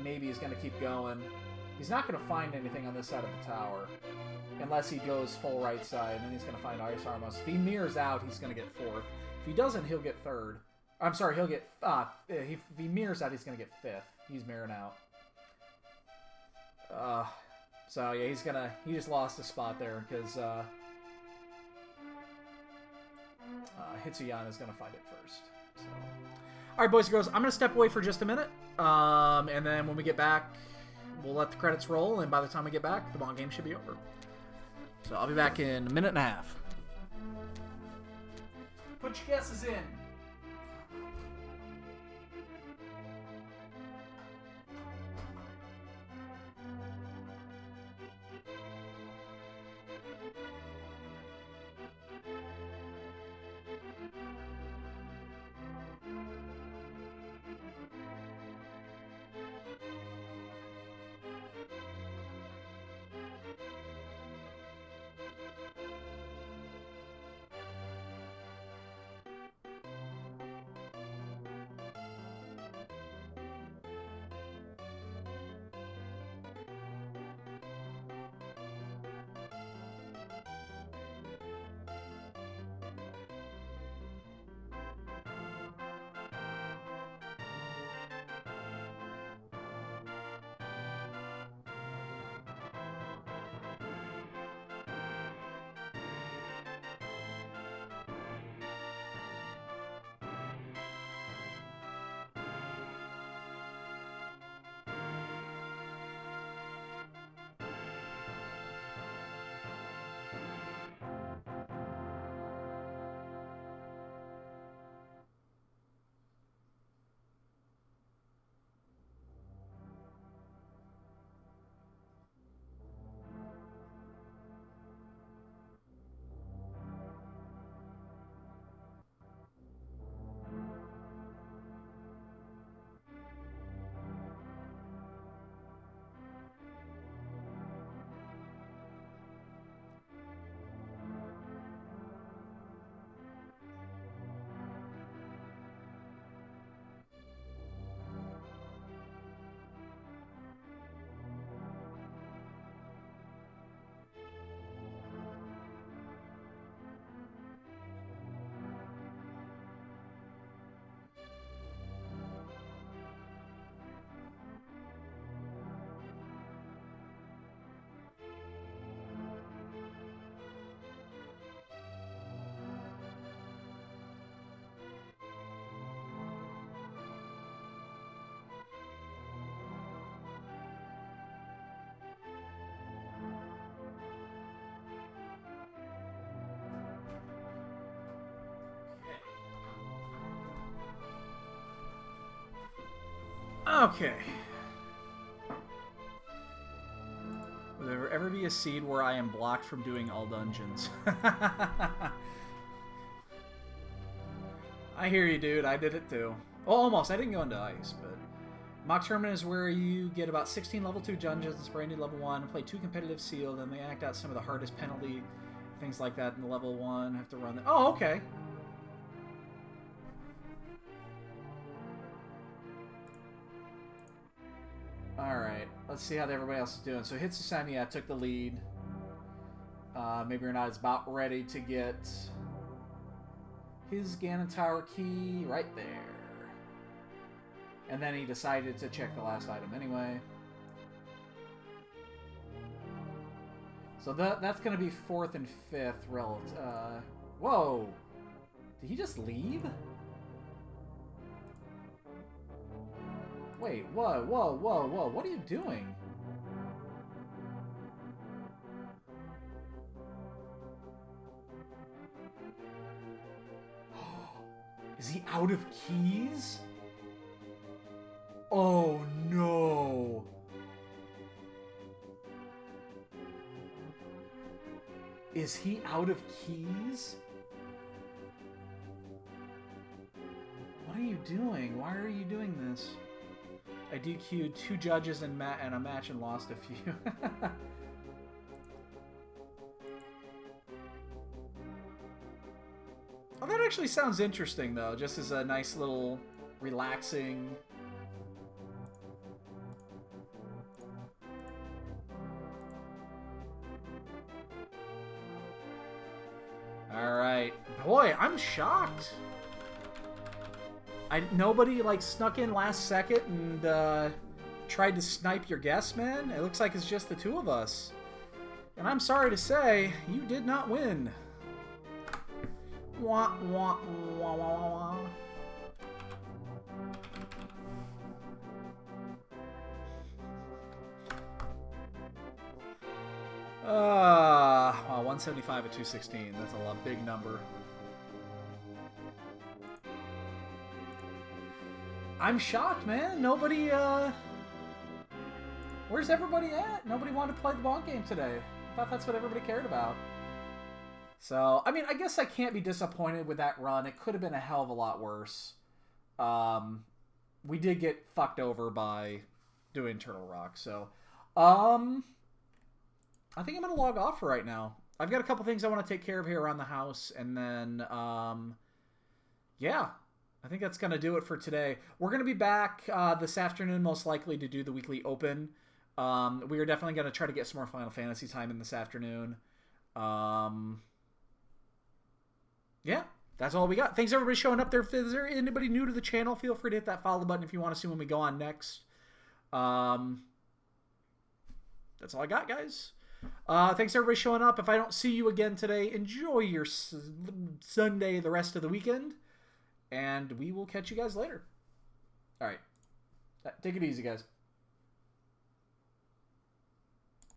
maybe he's going to keep going. He's not going to find anything on this side of the tower. Unless he goes full right side, and then he's going to find Ice Armos. If he mirrors out, he's going to get 4th. If he doesn't, he'll get 3rd. I'm sorry, he'll get... if he mirrors out, he's going to get 5th. He's mirroring out. So, yeah, he's going to... He just lost a spot there, because... Hitsuyan is going to find it first. So. Alright, boys and girls, I'm going to step away for just a minute. And then when we get back, we'll let the credits roll, and by the time we get back, the bond game should be over. So I'll be back in a minute and a half. Put your guesses in. Okay. Will there ever be a seed where I am blocked from doing all dungeons? I hear you, dude. I did it too. Oh, almost. I didn't go into ice, but... Mock Tournament is where you get about 16 level 2 dungeons, brand new level 1, and play 2 competitive sealed, and they act out some of the hardest penalty, things like that in the level 1. Have to run the... Oh, okay. Alright, let's see how everybody else is doing. So Hitsusami, yeah, took the lead. Maybe Randos is about ready to get his Ganon Tower key right there. And then he decided to check the last item anyway. So that's going to be 4th and 5th relative. Whoa! Did he just leave? Wait, whoa, whoa, whoa, whoa. What are you doing? Is he out of keys? Oh no! Is he out of keys? What are you doing? Why are you doing this? I DQ'd 2 judges and a match and lost a few. Oh, that actually sounds interesting, though. Just as a nice little relaxing... Alright. Boy, I'm shocked. Nobody, like, snuck in last second and tried to snipe your guess, man? It looks like it's just the 2 of us. And I'm sorry to say, you did not win. Wah, wah, wah, wah, wah. Wow, 175 at 216. That's a big number. I'm shocked, man. Nobody, where's everybody at? Nobody wanted to play the bond game today. I thought that's what everybody cared about. So, I mean, I guess I can't be disappointed with that run. It could have been a hell of a lot worse. We did get fucked over by doing Turtle Rock, so... I think I'm going to log off for right now. I've got a couple things I want to take care of here around the house, and then, yeah, I think that's going to do it for today. We're going to be back this afternoon, most likely, to do the weekly open. We are definitely going to try to get some more Final Fantasy time in this afternoon. Yeah, that's all we got. Thanks, everybody, showing up there. If there anybody new to the channel, feel free to hit that follow button if you want to see when we go on next. That's all I got, guys. Thanks, everybody, showing up. If I don't see you again today, enjoy your Sunday, the rest of the weekend, and we will catch you guys later. All right. Take it easy, guys.